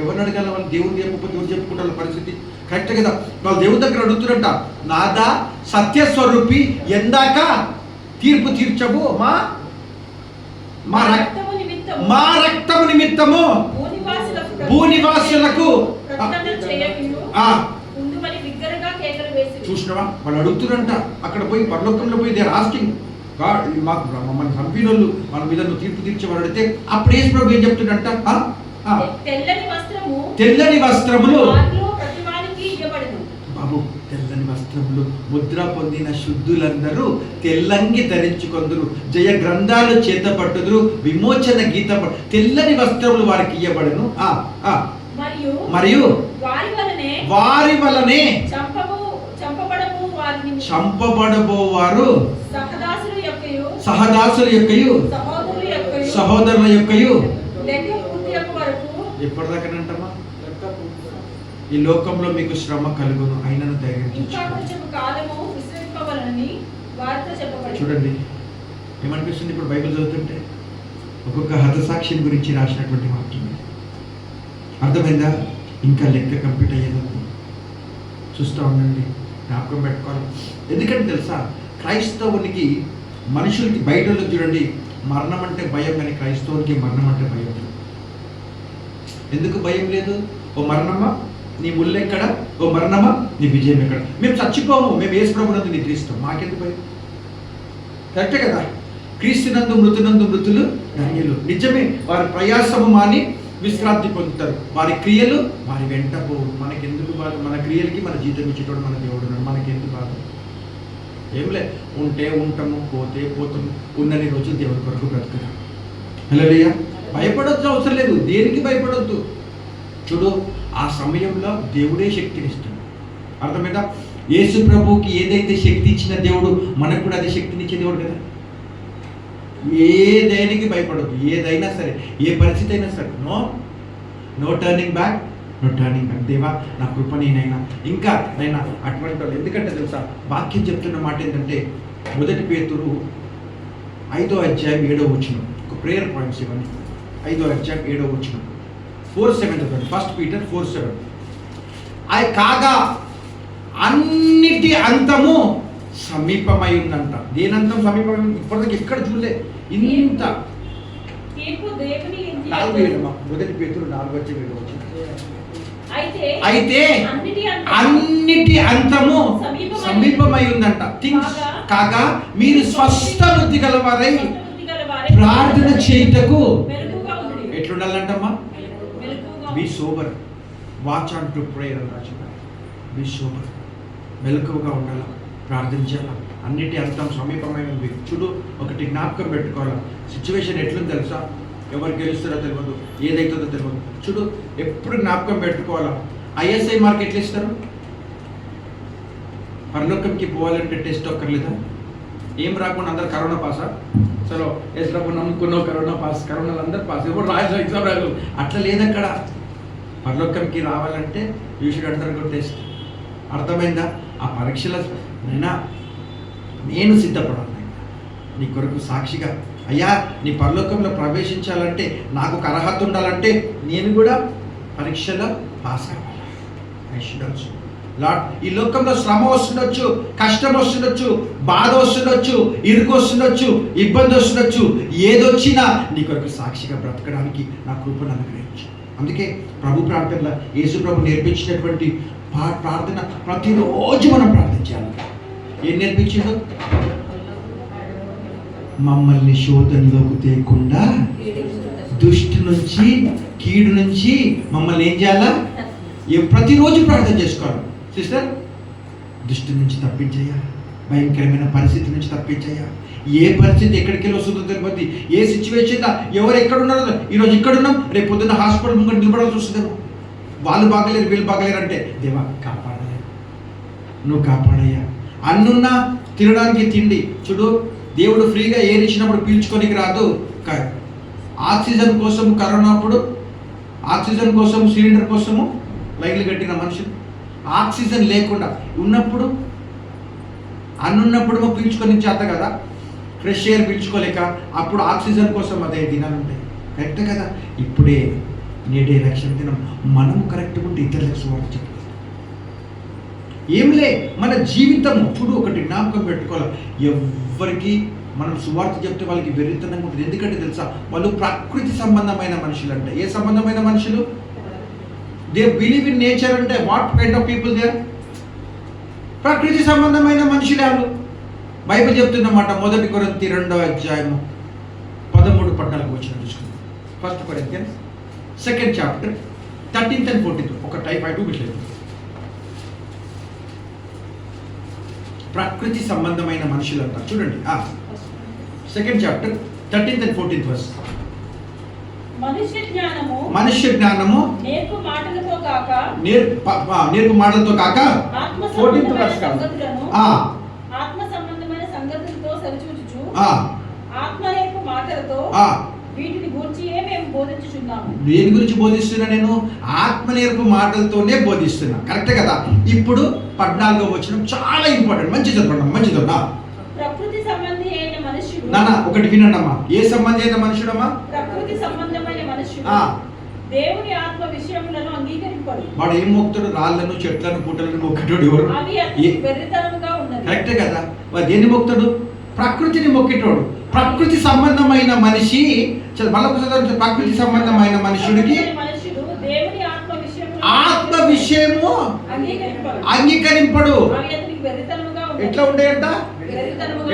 ఎవరిని అడగాల? వాళ్ళు దేవుని చెప్పకపోతే ఎవరు చెప్పుకుంటారు పరిస్థితి? కరెక్ట్ కదా. వాళ్ళు దేవుని దగ్గర అడుగుతున్నట్ట, నాదా సత్యస్వరూపి, ఎందాక తీర్పు తీర్చవు మా రక్తము నిమిత్తము భూనివాసులకు. చూసినవా? వాళ్ళు అడుగుతున్నంట అక్కడ పోయి పరలోకంలో పోయి, దే ఆర్ ఆస్కింగ్ గాడ్, మాకు మన చంపిన వాళ్ళు మన మీద నువ్వు తీర్పు తీర్చేవాడు అడిగితే, అప్పుడు యేసు ప్రభు ఏం చెప్తుండంట? తెల్లని వస్త్రములు బాబు, తెల్లని వస్త్రములు ముద్ర పొందిన శుద్ధులందరూ తెల్లంగి ధరించుకొందురు, జయ గ్రంథాలు చేత పట్టుదురు, విమోచన గీత తెల్లని వస్త్రములు వారికి ఇయ్యబడును. మరియు వారి వలనే చంపబడబోవారు సహదాసుల యొక్కయు సహోదరుల యొక్కయు. ఎప్పటిదాకానంటమ్మా? ఈ లోకంలో మీకు శ్రమ కలుగును, అయినను ధైర్యం ఇంకా తెచ్చుకోండి. కొంచెం కాలము విశ్రమింపవలనని వారితో చెప్పబడింది. చూడండి ఏమనిపిస్తుంది ఇప్పుడు బైబిల్ చదువుతుంటే, ఒక్కొక్క హతసాక్ష్యం గురించి రాసినటువంటి వాక్యం. అర్థమైందా? ఇంకా లెక్క కంప్లీట్ అయ్యేది చూస్తూ ఉండండి, జ్ఞాపకం పెట్టుకోవాలి. ఎందుకంటే తెలుసా, క్రైస్తవునికి మనుషులకి బయట చూడండి మరణం అంటే భయం, కానీ క్రైస్తవునికి మరణం అంటే భయం లేదు. ఎందుకు భయం లేదు? ఓ మరణమా నీ ముళ్ళెక్కడ, ఓ మరణమా నీ విజయం ఎక్కడ? మేము చచ్చిపోము, మేము యేసు ప్రభునందు నిద్రిస్తాం, మాకెందుకు భయం? కరెక్టే కదా? క్రీస్తునందు మృతునందు మృతులు ధన్యులు. నిజమే, వారి ప్రయాసము మాని విశ్రాంతి పొందుతారు, వారి క్రియలు వారి వెంట పోవు. మనకెందుకు బాధ? మన క్రియలకి మన జీతం ఇచ్చేటోడు మన దేవుడు, మనకెందుకు బాధ? ఏంలే, ఉంటే ఉంటాము, పోతే పోతాము, ఉన్నన్ని రోజులు దేవుడి కొరకు బ్రతుకుతాం. హల్లెలూయా. భయపడొద్దు, అవసరం లేదు, దేనికి భయపడొద్దు. చూడు, ఆ సమయంలో దేవుడే శక్తినిస్తాడు. అర్థమైందా? యేసు ప్రభువుకి ఏదైతే శక్తి ఇచ్చిన దేవుడు మనకు కూడా అదే శక్తినిచ్చే దేవుడు కదా. ఏ దేనికి భయపడద్దు, ఏదైనా సరే, ఏ పరిస్థితి అయినా సరే. No turning back, no turning back. దేవా నా కృప నేనైనా ఇంకా నైనా అటువంటి వాళ్ళు. ఎందుకంటే తెలుసా, వాక్యం చెప్తున్న మాట ఏంటంటే, 1 పేతురు 5వ అధ్యాయం 7వ వచనం. ఒక ప్రేయర్ పాయింట్స్ ఇవన్నీ. 5వ అధ్యాయం 7వ వచనం. 4:7 చదవండి. 1 పీటర్ 4:7. కాగా అన్నిటి అంతము సమీపమై ఉందంట. దేనంతం సమీపమై? ఇప్పటిదాకా ఎక్కడ చూడలే ఇంత. తీర్పు దేవుని ఇంటి 1 పేతురు 4:7 వచ్చింది. అయితే అన్నిటి అంతము సమీపమై ఉందంట. థింగ్స్ కాగా మీరు స్వస్థ బుద్ధి గలవారై ప్రార్థన చేయుటకు ఎట్లుండాలంటమ్మా? Be sober, watch on to prayer అని రాసిన. బీ సోబర్, మెలకువగా ఉండాలా, ప్రార్థించాలా. అన్నిటి అంతం సమీపమై ఉంది. చూడు, ఒకటి జ్ఞాపకం పెట్టుకోవాలా. సిచ్యువేషన్ ఎట్లుంది తెలుసా? ఎవరు గెలుస్తారో తెలియదు, ఏదైతుందో తెలియదు. చూడు, ఎప్పుడు జ్ఞాపకం పెట్టుకోవాలా. ISI మార్క్ ఎట్లా ఇస్తారు? పరలోకంకి పోవాలంటే టెస్ట్ ఒక్కర్లేదా? ఏం రాకుండా అందరు కరోనా పాసా? చలో ఎస్ రాకుండా నమ్ముకున్నావు, కరోనా పాస్, కరోనాలు అందరు పాస్, ఎవరు రాజు ఎగ్జామ్ రాదు. అట్లా లేదక్కడ. పరలోకంకి రావాలంటే యూ షుడ్ అండర్గో టెస్ట్. అర్థమైందా? ఆ పరీక్షల నేను సిద్ధపడాలి నీ కొరకు సాక్షిగా. అయ్యా, నీ పరలోకంలో ప్రవేశించాలంటే, నాకు ఒక అర్హత ఉండాలంటే నేను కూడా పరీక్షలో పాస్ అవ్వాలి. లార్డ్, ఈ లోకంలో శ్రమ వస్తుండొచ్చు, కష్టం వస్తుండొచ్చు, బాధ వస్తుండొచ్చు, ఇరుకు వస్తుండొచ్చు, ఇబ్బంది వస్తుండొచ్చు, ఏదొచ్చినా నీ కొరకు సాక్షిగా బ్రతకడానికి నా కృపను అనుగ్రహించు. అందుకే ప్రభు ప్రార్థనలో యేసు ప్రభు నేర్పించినటువంటి ప్రార్థన ప్రతిరోజు మనం ప్రార్థించాలి. ఏం నేర్పించాడు? మమ్మల్ని శోధనలోకి తేకుండా దుష్టు నుంచి, కీడు నుంచి మమ్మల్ని ఏం చేయాలా? ప్రతిరోజు ప్రార్థన చేసుకోవాలి. సిస్టర్, దుష్టు నుంచి తప్పించయ్యా, భయంకరమైన పరిస్థితి నుంచి తప్పించయ్యా. ఏ పరిస్థితి ఎక్కడికి వెళ్ళి వస్తుందో తెలియదు, ఏ సిచ్యువేషన్ ఎవరు ఎక్కడ ఉన్నారో. ఈరోజు ఇక్కడ ఉన్నాం, రేపు పొద్దున్న హాస్పిటల్ ముందు నిలబడాల్సి వస్తుందేమో. వాళ్ళు బాగలేరు, వీళ్ళు బాగలేరు అంటే, దేవా కాపాడయ్యా, నువ్వు కాపాడయ్యా. అన్నున్నా తినడానికి తిండి. చూడు, దేవుడు ఫ్రీగా ఎయిర్ ఇచ్చినప్పుడు పీల్చుకోనికి రాదు. ఆక్సిజన్ కోసం కరోనా అప్పుడు ఆక్సిజన్ కోసం, సిలిండర్ కోసము లైన్లు కట్టిన మనుషులు. ఆక్సిజన్ లేకుండా ఉన్నప్పుడు, అన్నున్నప్పుడు పీల్చుకొని చేత కదా, ఫ్రెష్ ఎయిర్ పీల్చుకోలేక అప్పుడు ఆక్సిజన్ కోసం అదే దినాలు ఉంటాయి. కరెక్ట్ కదా? ఇప్పుడే నేడే రక్షణ దినం. మనము కరెక్ట్గా ఉంటే ఇతరులకు సువార్త చెప్పాలి. ఏంలే మన జీవితము. చూడు, ఒకటి జ్ఞాపకం పెట్టుకోవాలి. ఎవరికి మనం సువార్త చెప్తే వాళ్ళకి వెర్రితనంగా ఉంటుంది. ఎందుకంటే తెలుసా, వాళ్ళు ప్రకృతి సంబంధమైన మనుషులు. అంటే ఏ సంబంధమైన మనుషులు? They believe in nature. అంటే what kind of people they are? ప్రకృతి సంబంధమైన మనుషులే వాళ్ళు. బైబిల్ చెప్తున్నమాట 1 కొరింథీ 2వ అధ్యాయము 13-14 వచ్చిన చూసుకుందాం. 1 Corinthians 2nd chapter 13th and 14th. ఒక టైప్ ఐ టూ బిట్లేదు. ప్రకృతి సంబంధమైన మనుషులంతా చూడండి. 2nd chapter 13th and 14th verse. మనుష్య జ్ఞానము నేర్పు మాటలతో కాక 14th verse కాదు, ఆత్మ సంబంధమైన సంగతులతో సరిచూచుచు ఆత్మ నేర్పు మాటలతో వీటిని గూర్చి మేము బోధించుచున్నాము. దేని గురించి బోధిస్తున్నా? నేను ఆత్మనేర్పు మాటలతోనే బోధిస్తున్నా. కరెక్టే కదా? ఇప్పుడు 14వ వచనం చాలా ఇంపార్టెంట్. మంచి చదవండి, మంచి చదవనా. ప్రకృతి సంబంధి అయిన మనుష్యుడు. నాన్న ఒకటి వినండమ్మా. ఏ సంబంధి అయిన మనుషుడమ్మా? ప్రకృతి సంబంధమైన మనుష్యుడు దేవుని ఆత్మ విషయములను అంగీకరింపడు. వాడు ఏం మొక్కుతాడు? రాళ్ళను, చెట్లను, పుట్టలను మొక్కేటోడు ఎవరు? అవి అతనికి వెర్రితనముగా ఉన్నది. కరెక్టే కదా? వాడు దేన్ని మొక్కుతాడు? ప్రకృతిని మొక్కేటోడు. ప్రకృతి సంబంధమైన మనిషి మళ్ళీ ప్రకృతి సంబంధమైన మనుషుడికి మనుషుడు దేవుని ఆత్మ విషయము అంగీకరింపడు. అవి అతనికి వెర్రితనముగా ఉన్నది. ఎట్లా ఉంటాయంట?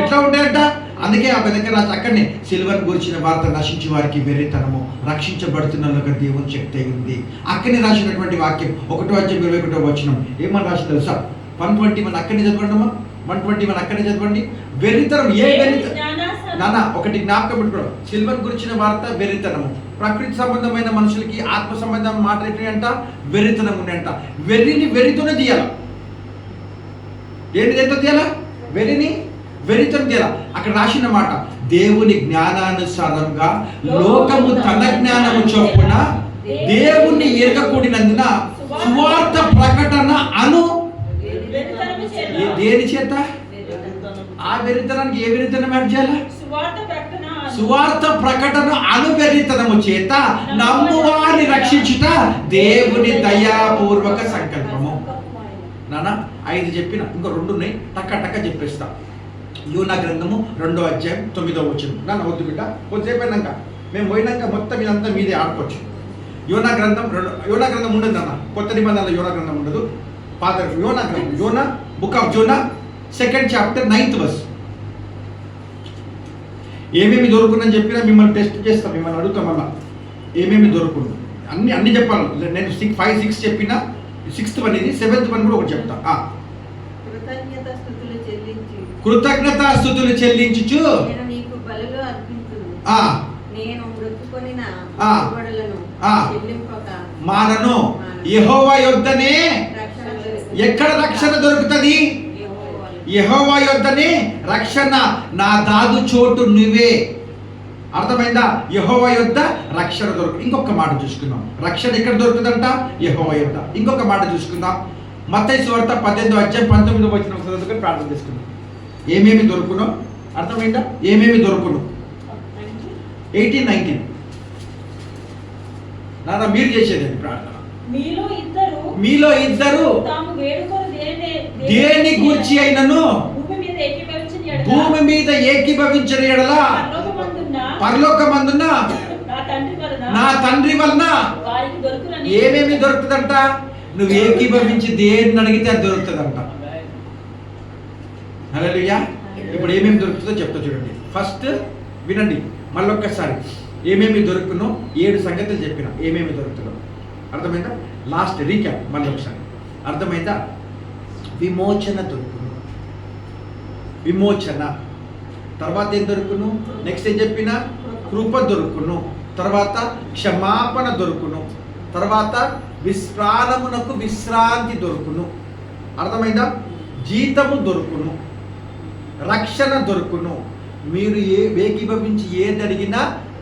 ఎట్లా ఉంటాయంట? అందుకే ఆ దగ్గర అక్కడనే సిల్వర్ గురించిన వార్త నశించి వారికి వెర్రితనము, రక్షించబడుతున్న దేవుని శక్తి అయింది. అక్కడనే రాసినటువంటి వాక్యం 1:21 వచనం ఏమని రాసి తెలుసా? 121 అక్కడనే చదవండమ్మా. 121 అక్కడనే చదవండి. వెర్రితనం. ఏ వెర్రితనం? నాన్న ఒకటి జ్ఞాపకం పెట్టుకోవడం. సిల్వర్ గురించిన వార్త వెర్రితనము. ప్రకృతి సంబంధమైన మనుషులకి ఆత్మ సంబంధం మాట్లాడేంట వెర్రితనం ఉన్నాయంట. వెర్రితోనే తీయాల. ఏంటితో తీయాల? వెర్రితనం తీయాల. అక్కడ రాసిన మాట, దేవుని జ్ఞానానుసారంగా లోకము తన జ్ఞానము చొప్పున దేవుణ్ణి ఎరగకూడినందున సువార్త ప్రకటన అను దేని చేత? ఆ వెర్రితనానికి ఏ వెర్రితనం యాడ్ చేయాలి? సువార్త ప్రకటన అను వెర్రితనము చేత నమ్మువారిని రక్షించుట దేవుని దయాపూర్వక సంకల్పము. నాన్న 5 చెప్పిన, ఇంకో 2 ఉన్నాయి. టక్క చెప్పేస్తా. యోనా గ్రంథము 2వ అధ్యాయం 9వ వచనం. నాన్న వద్దు బిడ్డ, కొద్దిసేపు అయినాక మేము పోయినాక మొత్తం ఇదంతా మీదే ఆడుకోవచ్చు. యోనా గ్రంథం ఉండదు నాన్న. కొత్త నిబంధనలో యోనా గ్రంథం ఉండదు. పాత యోనా గ్రంథం, యోనా book of Zona 2nd chapter 9th verse. ఏమేమి దొరుకుతుందని చెప్పినా మిమ్మల్ని టెస్ట్ చేస్తాం, మిమ్మల్ని అడుగుతాం. మళ్ళా ఏమేమి దొరుకుతుంది అన్ని చెప్పాలి. నేను 5, 6 చెప్పినా 6th వన్ ఇది, 7th వన్ కూడా ఒకటి చెప్తా. కృతజ్ఞతాస్తుతులు చెల్లించుచు మానను యెహోవా యొద్దనే. ఎక్కడ రక్షణ దొరుకుతుంది? యెహోవా యొద్దనే రక్షణ. నా దాదు చోటు నువ్వే. అర్థమైందా? యెహోవా యొద్ద రక్షణ దొరుకుతుంది. ఇంకొక మాట చూసుకుందాం. రక్షణ ఎక్కడ దొరుకుతుందంట? యెహోవా యొద్ద. ఇంకొక మాట చూసుకుందాం. మత్తయి సువార్త 18వ అధ్యాయం 19వ వచనం చదువుకొని ప్రార్థన చేసుకుందాం. ఏమేమి దొరుకునో అర్థమైందా? ఏమేమి దొరుకును? 18, 19. నాన్న మీరు చేసేది ప్రార్థన. మీలో ఇద్దరు దేని గూర్చి అయినను భూమి మీద ఏకీభవించిన యెడల పరలోకమందున్న నా తండ్రి వలన ఏమేమి దొరుకుతుందంట? నువ్వు ఏకీభవించి దేన్ని అడిగితే అది దొరుకుతుందంట. హల్లెలూయా. ఇప్పుడు ఏమేమి దొరుకుతుందో చెప్తా చూడండి. ఫస్ట్ వినండి మళ్ళొక్కసారి. ఏమేమి దొరుకునో 7 సంగతులు చెప్పిన. ఏమేమి దొరుకుతుందో అర్థమైందా? లాస్ట్ రీక్యాప్ మళ్ళీ ఒకసారి. అర్థమైందా? విమోచన దొరుకును. విమోచన తర్వాత ఏం దొరుకును? నెక్స్ట్ ఏం చెప్పిన? కృప దొరుకును. తర్వాత క్షమాపణ దొరుకును. తర్వాత ప్రాణమునకు విశ్రాంతి దొరుకును. అర్థమైందా? జీతము దొరుకును. రక్షణ దొరుకును. మీరు ఏకీభవించి ఏది అడిగినా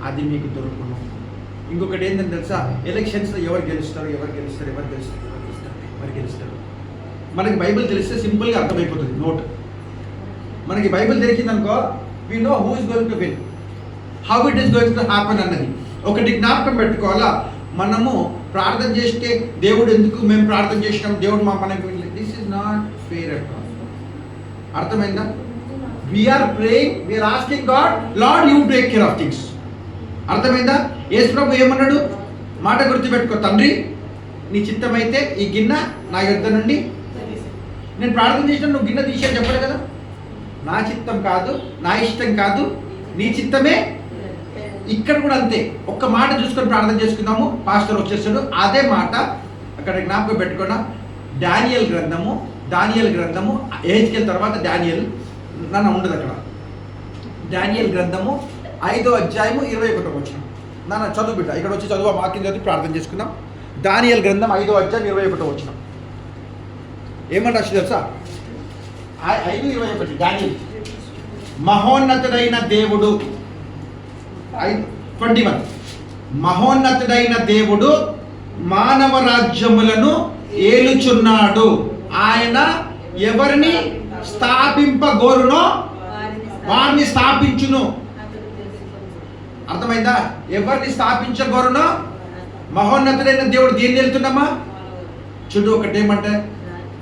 అది మీకు దొరుకును. ఇంకొకటి ఏంటంటే తెలుసా? ఎలక్షన్స్లో ఎవరు గెలుస్తారు? మనకి బైబిల్ తెలిస్తే సింపుల్గా అర్థమైపోతుంది. నోట్ మనకి బైబిల్ తెలిసిందనుకో, we know who is going to win, how it is going to happen అన్నది. ఒకటి జ్ఞాపకం పెట్టుకోవాలా. మనము ప్రార్థన చేస్తే దేవుడు ఎందుకు మేము ప్రార్థన చేసినాం, దేవుడు మనకి this is not fair at all. అర్థమైందా? We're praying, we're asking God, lord you take care of things. అర్థమైందా? యేసు ప్రభు ఏమన్నాడు? మాట గుర్తుపెట్టుకో, తండ్రి నీ చిత్తమైతే ఈ గిన్నె నా యొద్ద నుండి, నేను ప్రార్థన చేసిన నువ్వు గిన్నె తీసేయని చెప్పాడు కదా. నా చిత్తం కాదు, నా ఇష్టం కాదు, నీ చిత్తమే. ఇక్కడ కూడా అంతే. ఒక్క మాట చూసుకొని ప్రార్థన చేసుకుందాము. పాస్టర్ వచ్చేస్తాడు. అదే మాట అక్కడ జ్ఞాపకం పెట్టుకున్నా. డానియల్ గ్రంథము ఏజ్కేల్ తర్వాత డానియల్ నన్ను ఉండదు అక్కడ. డానియల్ గ్రంథము 5వ అధ్యాయము 21వ వచనం. నాన్న చదువు బిడ్డ, ఇక్కడ వచ్చి చదువు. వాక్యం చదివి ప్రార్థన చేసుకుందాం. దానియేలు గ్రంథం 5వ అధ్యాయం 21వ వచనం. ఏమంటే రాసి తెలుసా? 5:21. దానియేలు మహోన్నతుడైన దేవుడు 21 మహోన్నతుడైన దేవుడు మానవ రాజ్యములను ఏలుచున్నాడు. ఆయన ఎవరిని స్థాపింపగోరునో వారిని స్థాపించును. అర్థమైందా? ఎవరిని స్థాపించగోరునో మహోన్నతుడైన దేవుడు దేన్ని వెళ్తున్నామా? చూడు, ఒకటేమంటే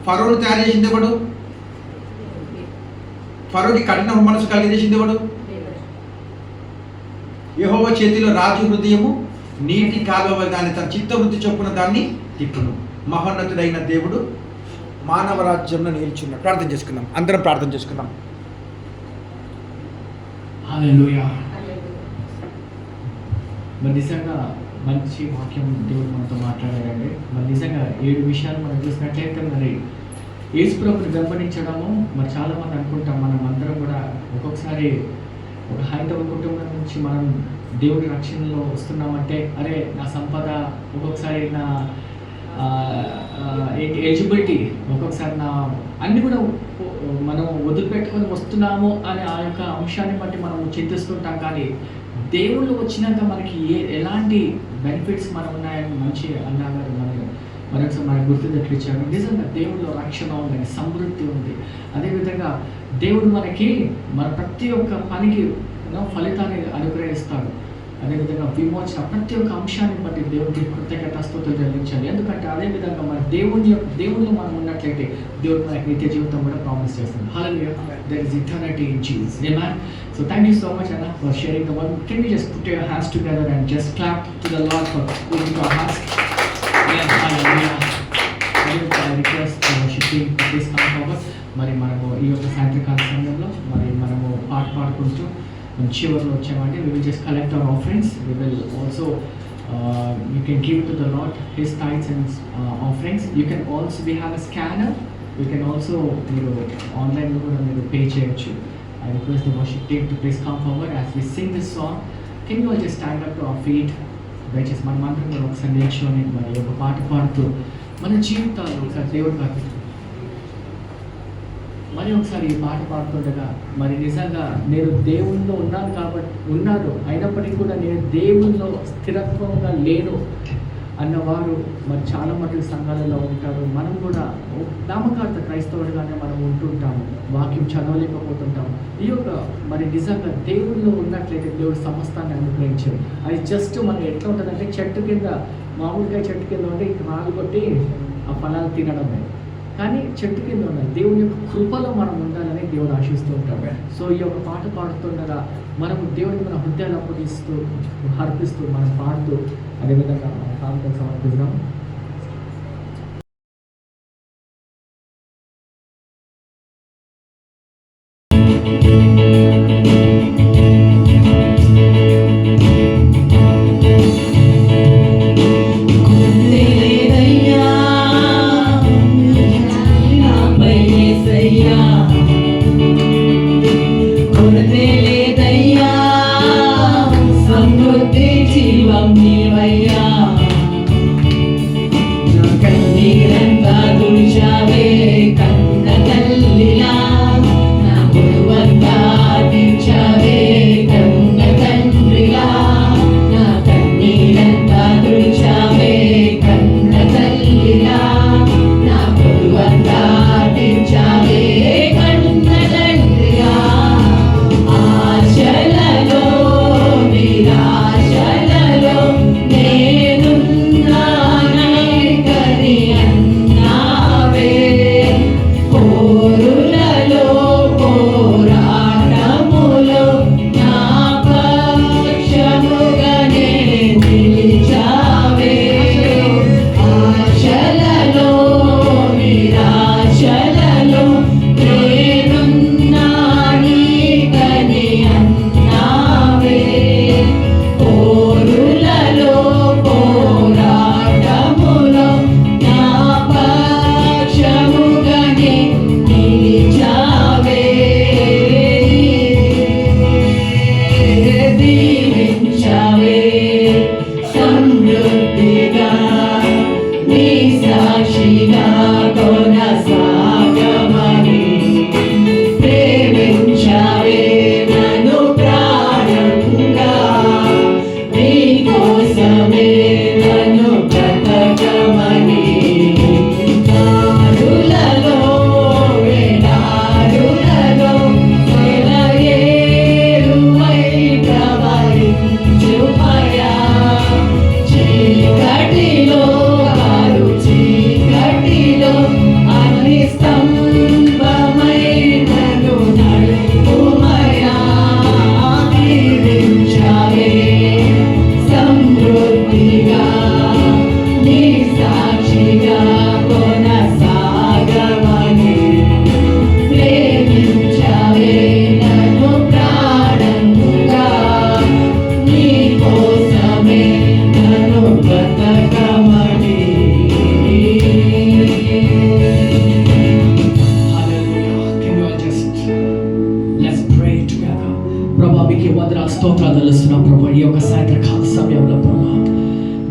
ఫరోను తయారు చేసింది ఎవడు? ఫరోకి కఠిన మనసు కలిగజేసింది ఎవడు? యెహోవా చేతిలో రాజు హృదయము నీటి కాలువ దాన్ని తన చిత్తవృత్తి చొప్పున దాన్ని తిప్పును. మహోన్నతుడైన దేవుడు మానవ రాజ్యంలో నిల్చున్నాడు. ప్రార్థన చేసుకుందాం, అందరం ప్రార్థన చేసుకుందాం. హల్లెలూయా. మరి నిజంగా మంచి వాక్యం దేవుడు మనతో మాట్లాడారండి. మరి నిజంగా 7 విషయాలు మనం చూసినట్లయితే మరి యేసు ప్రభుని గమనించడము, మరి చాలామంది అనుకుంటాం మనం అందరం కూడా ఒక్కొక్కసారి ఒక హైందవ కుటుంబం నుంచి మనం దేవుడి రక్షణలో వస్తున్నామంటే అరే నా సంపద, ఒక్కొక్కసారి నా ఎలిజిబిలిటీ, ఒక్కొక్కసారి నా అన్ని కూడా మనం వదిలిపెట్టుకొని వస్తున్నాము అనే ఆ యొక్క అంశాన్ని బట్టి మనం చింతిస్తుంటాం. కానీ దేవుళ్ళు వచ్చినాక మనకి ఎలాంటి బెనిఫిట్స్ మనం ఉన్నాయని మంచి అన్నగారు మరొకసారి మనకు గుర్తున్నట్లు ఇచ్చారు. నిజంగా దేవుడిలో రక్షణ ఉందని, సమృద్ధి ఉంది. అదేవిధంగా దేవుడు మనకి మన ప్రతి ఒక్క పనికి ఫలితాన్ని అనుగ్రహిస్తాడు. అదేవిధంగా విమోచన, ప్రతి ఒక్క అంశాన్ని బట్టి దేవుడికి కృతజ్ఞతాస్తుతులు చెల్లించాలి. ఎందుకంటే అదేవిధంగా మన దేవుళ్ళు మనం ఉన్నట్లయితే దేవుడు మనకి నిత్య జీవితం కూడా ప్రామిస్ చేస్తుంది. హల్లెలూయా. There is eternity in Jesus. Amen. So thank you so much, Anna, for sharing the word. Can we just put your hands together and just clap to the Lord for opening our hearts? Yes, hallelujah. I request the worship team to please come forward. మరి మనము ఈ యొక్క సాయంత్రకాల సమయంలో మరి మనము పాడుకుంటూ చివరిలో వచ్చామంటే we will just collect our offerings. We will also you can give to the Lord his tithes and offerings. You can also, we have a scanner. You can also మీరు ఆన్లైన్ లో కూడా మీరు పే చేయొచ్చు. I request the worship team to please come forward as we sing this song. Can you all just stand up to our feet? దయచేసి మనం అందరం కూడా ఒకసారి నిల్చొని మరి ఒక పాట పాడుతూ మన జీవితాలు ఒకసారి దేవుడు కాదు మరి ఒకసారి ఈ పాట పాడుతుండగా మరి నిజంగా నేను దేవుల్లో ఉన్నాను అయినప్పటికీ కూడా నేను దేవుల్లో స్థిరత్వంగా లేను అన్నవారు మరి చాలా మటుకు సంఘాలలో ఉంటారు. మనం కూడా నామకార్థ క్రైస్తవుడిగానే మనం ఉంటుంటాము, వాక్యం చదవలేకపోతుంటాము. ఈ యొక్క మరి నిజంగా దేవుల్లో ఉన్నట్లయితే దేవుడు సమస్తాన్ని అనుగ్రహించారు. అది జస్ట్ మనం ఎట్లా ఉంటుందంటే చెట్టు కింద, మామిడికాయ చెట్టు కింద ఉంటే రాళ్ళు కొట్టి ఆ ఫలాలు తినడమే. కానీ చెట్టు కింద ఉండాలి, దేవుని యొక్క కృపలో మనం ఉండాలని దేవుడు ఆశిస్తూ ఉంటాడు. సో ఈ యొక్క పాట పాడుతుండగా మనము దేవుడిని మన హృదయాలు అర్పిస్తూ మనం పాడుతూ అదేవిధంగా మన కానుకలు సమర్పిద్దాం. సమృద్ధి జీవం నీవయ్యా.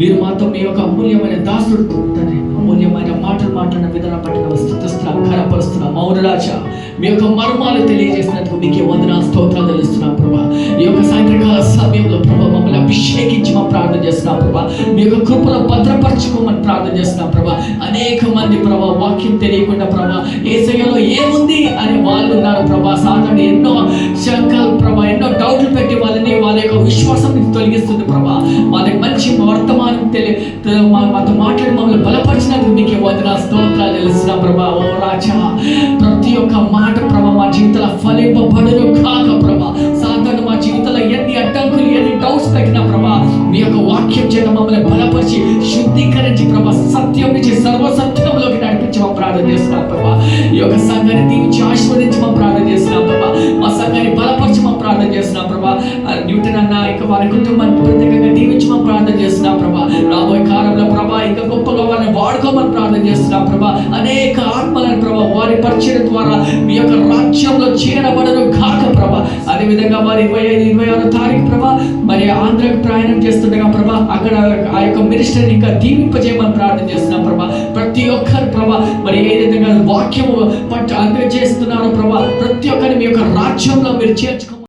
మీరు మాతో మీ యొక్క అమూల్యమైన దాసుడుతో తండ్రి అమూల్యమైన మాటలు మాట్లాడిన విధానం పట్టిన స్థుతిస్తున్నాం, ఘనపరుస్తున్నాం. మౌనరాజా మీ యొక్క మర్మాలు తెలియజేసినందుకు మీకే వందనాలు, స్తోత్రాలు తెలుస్తున్నాం ప్రభా. ఈ యొక్క సాయంత్రకాల సమయంలో ప్రభా మమ్మల్ని అభిషేకించి మా ప్రార్థన చేస్తున్నాం ప్రభా. మీ యొక్క కృపలో భద్రపరచుకోమని ప్రార్థన చేస్తున్నాం ప్రభా. అనేక మంది ప్రభా వాక్యం తెలియకుండా ప్రభా యేసయ్యలో ఏముంది అని వాళ్ళు ఉన్నారు ప్రభా. సాధారణ ఎన్నో శంకలు ప్రభా, ఎన్నో డౌట్లు పెట్టి వాళ్ళని వాళ్ళ యొక్క విశ్వాసం తొలగిస్తుంది ప్రభా. వాళ్ళకి మంచి వర్తమానం మాతో మాట్లాడి మమ్మల్ని బలపరిచినందుకు మీకే వందనాలు, స్తోత్రాలు తెలుస్తున్నాం ప్రభా. ఓ రాజా ప్రతి ఒక్క మాట ప్రభా మా జీవితంలో ఫలింపబడును కాక ప్రభా. సాధారణ మా జీవితంలో ఎన్ని అడ్డంకులు ఎన్ని డౌట్స్ పెట్టినా ప్రభా మీ యొక్క వాక్యం చేత మమ్మల్ని బలపరిచి శుద్ధీకరించి ప్రభా సత్యం నుంచి సర్వసత్యంలోకి నడిపించి మా ప్రార్థన చేస్తున్నాం ప్రభా. ఈ యొక్క సంఘాన్ని దీవించి ఆశీర్వదించి మా ప్రార్థన చేస్తున్నాం ప్రభా. మా సంఘాన్ని బలపరిచి మా ప్రార్థన చేస్తున్నాం ప్రభా. న్యూటన్ అన్న ఇక వారి కుటుంబాన్ని ప్రత్యేకంగా దీవించి మా ప్రార్థన చేస్తున్నాం ప్రభా. రాబోయే కాలంలో ప్రభా ఇంకా గొప్పగా వారిని వాడుకోమని ప్రార్థన చేస్తున్నాం ప్రభా. అనేక ఆత్మలను ప్రభా వారి పరిచయం ద్వారా మీ యొక్క రాజ్యంలో చేరబడను కాక ప్రభా. అదేవిధంగా వారి 25-26 తారీఖు ప్రభా మరి ఆంధ్రకు ప్రయాణం చేస్తుండగా ప్రభా అక్కడ ఆ యొక్క మినిస్టర్ని ఇంకా దీవింపజేయమని ప్రార్థన చేస్తున్నాం ప్రభా. ప్రతి ఒక్కరు ప్రభా మరి ఏ విధంగా వాక్యము అందజేస్తున్నారో ప్రభా ప్రతి ఒక్కరిని మీ యొక్క రాజ్యంలో మీరు చేర్చుకో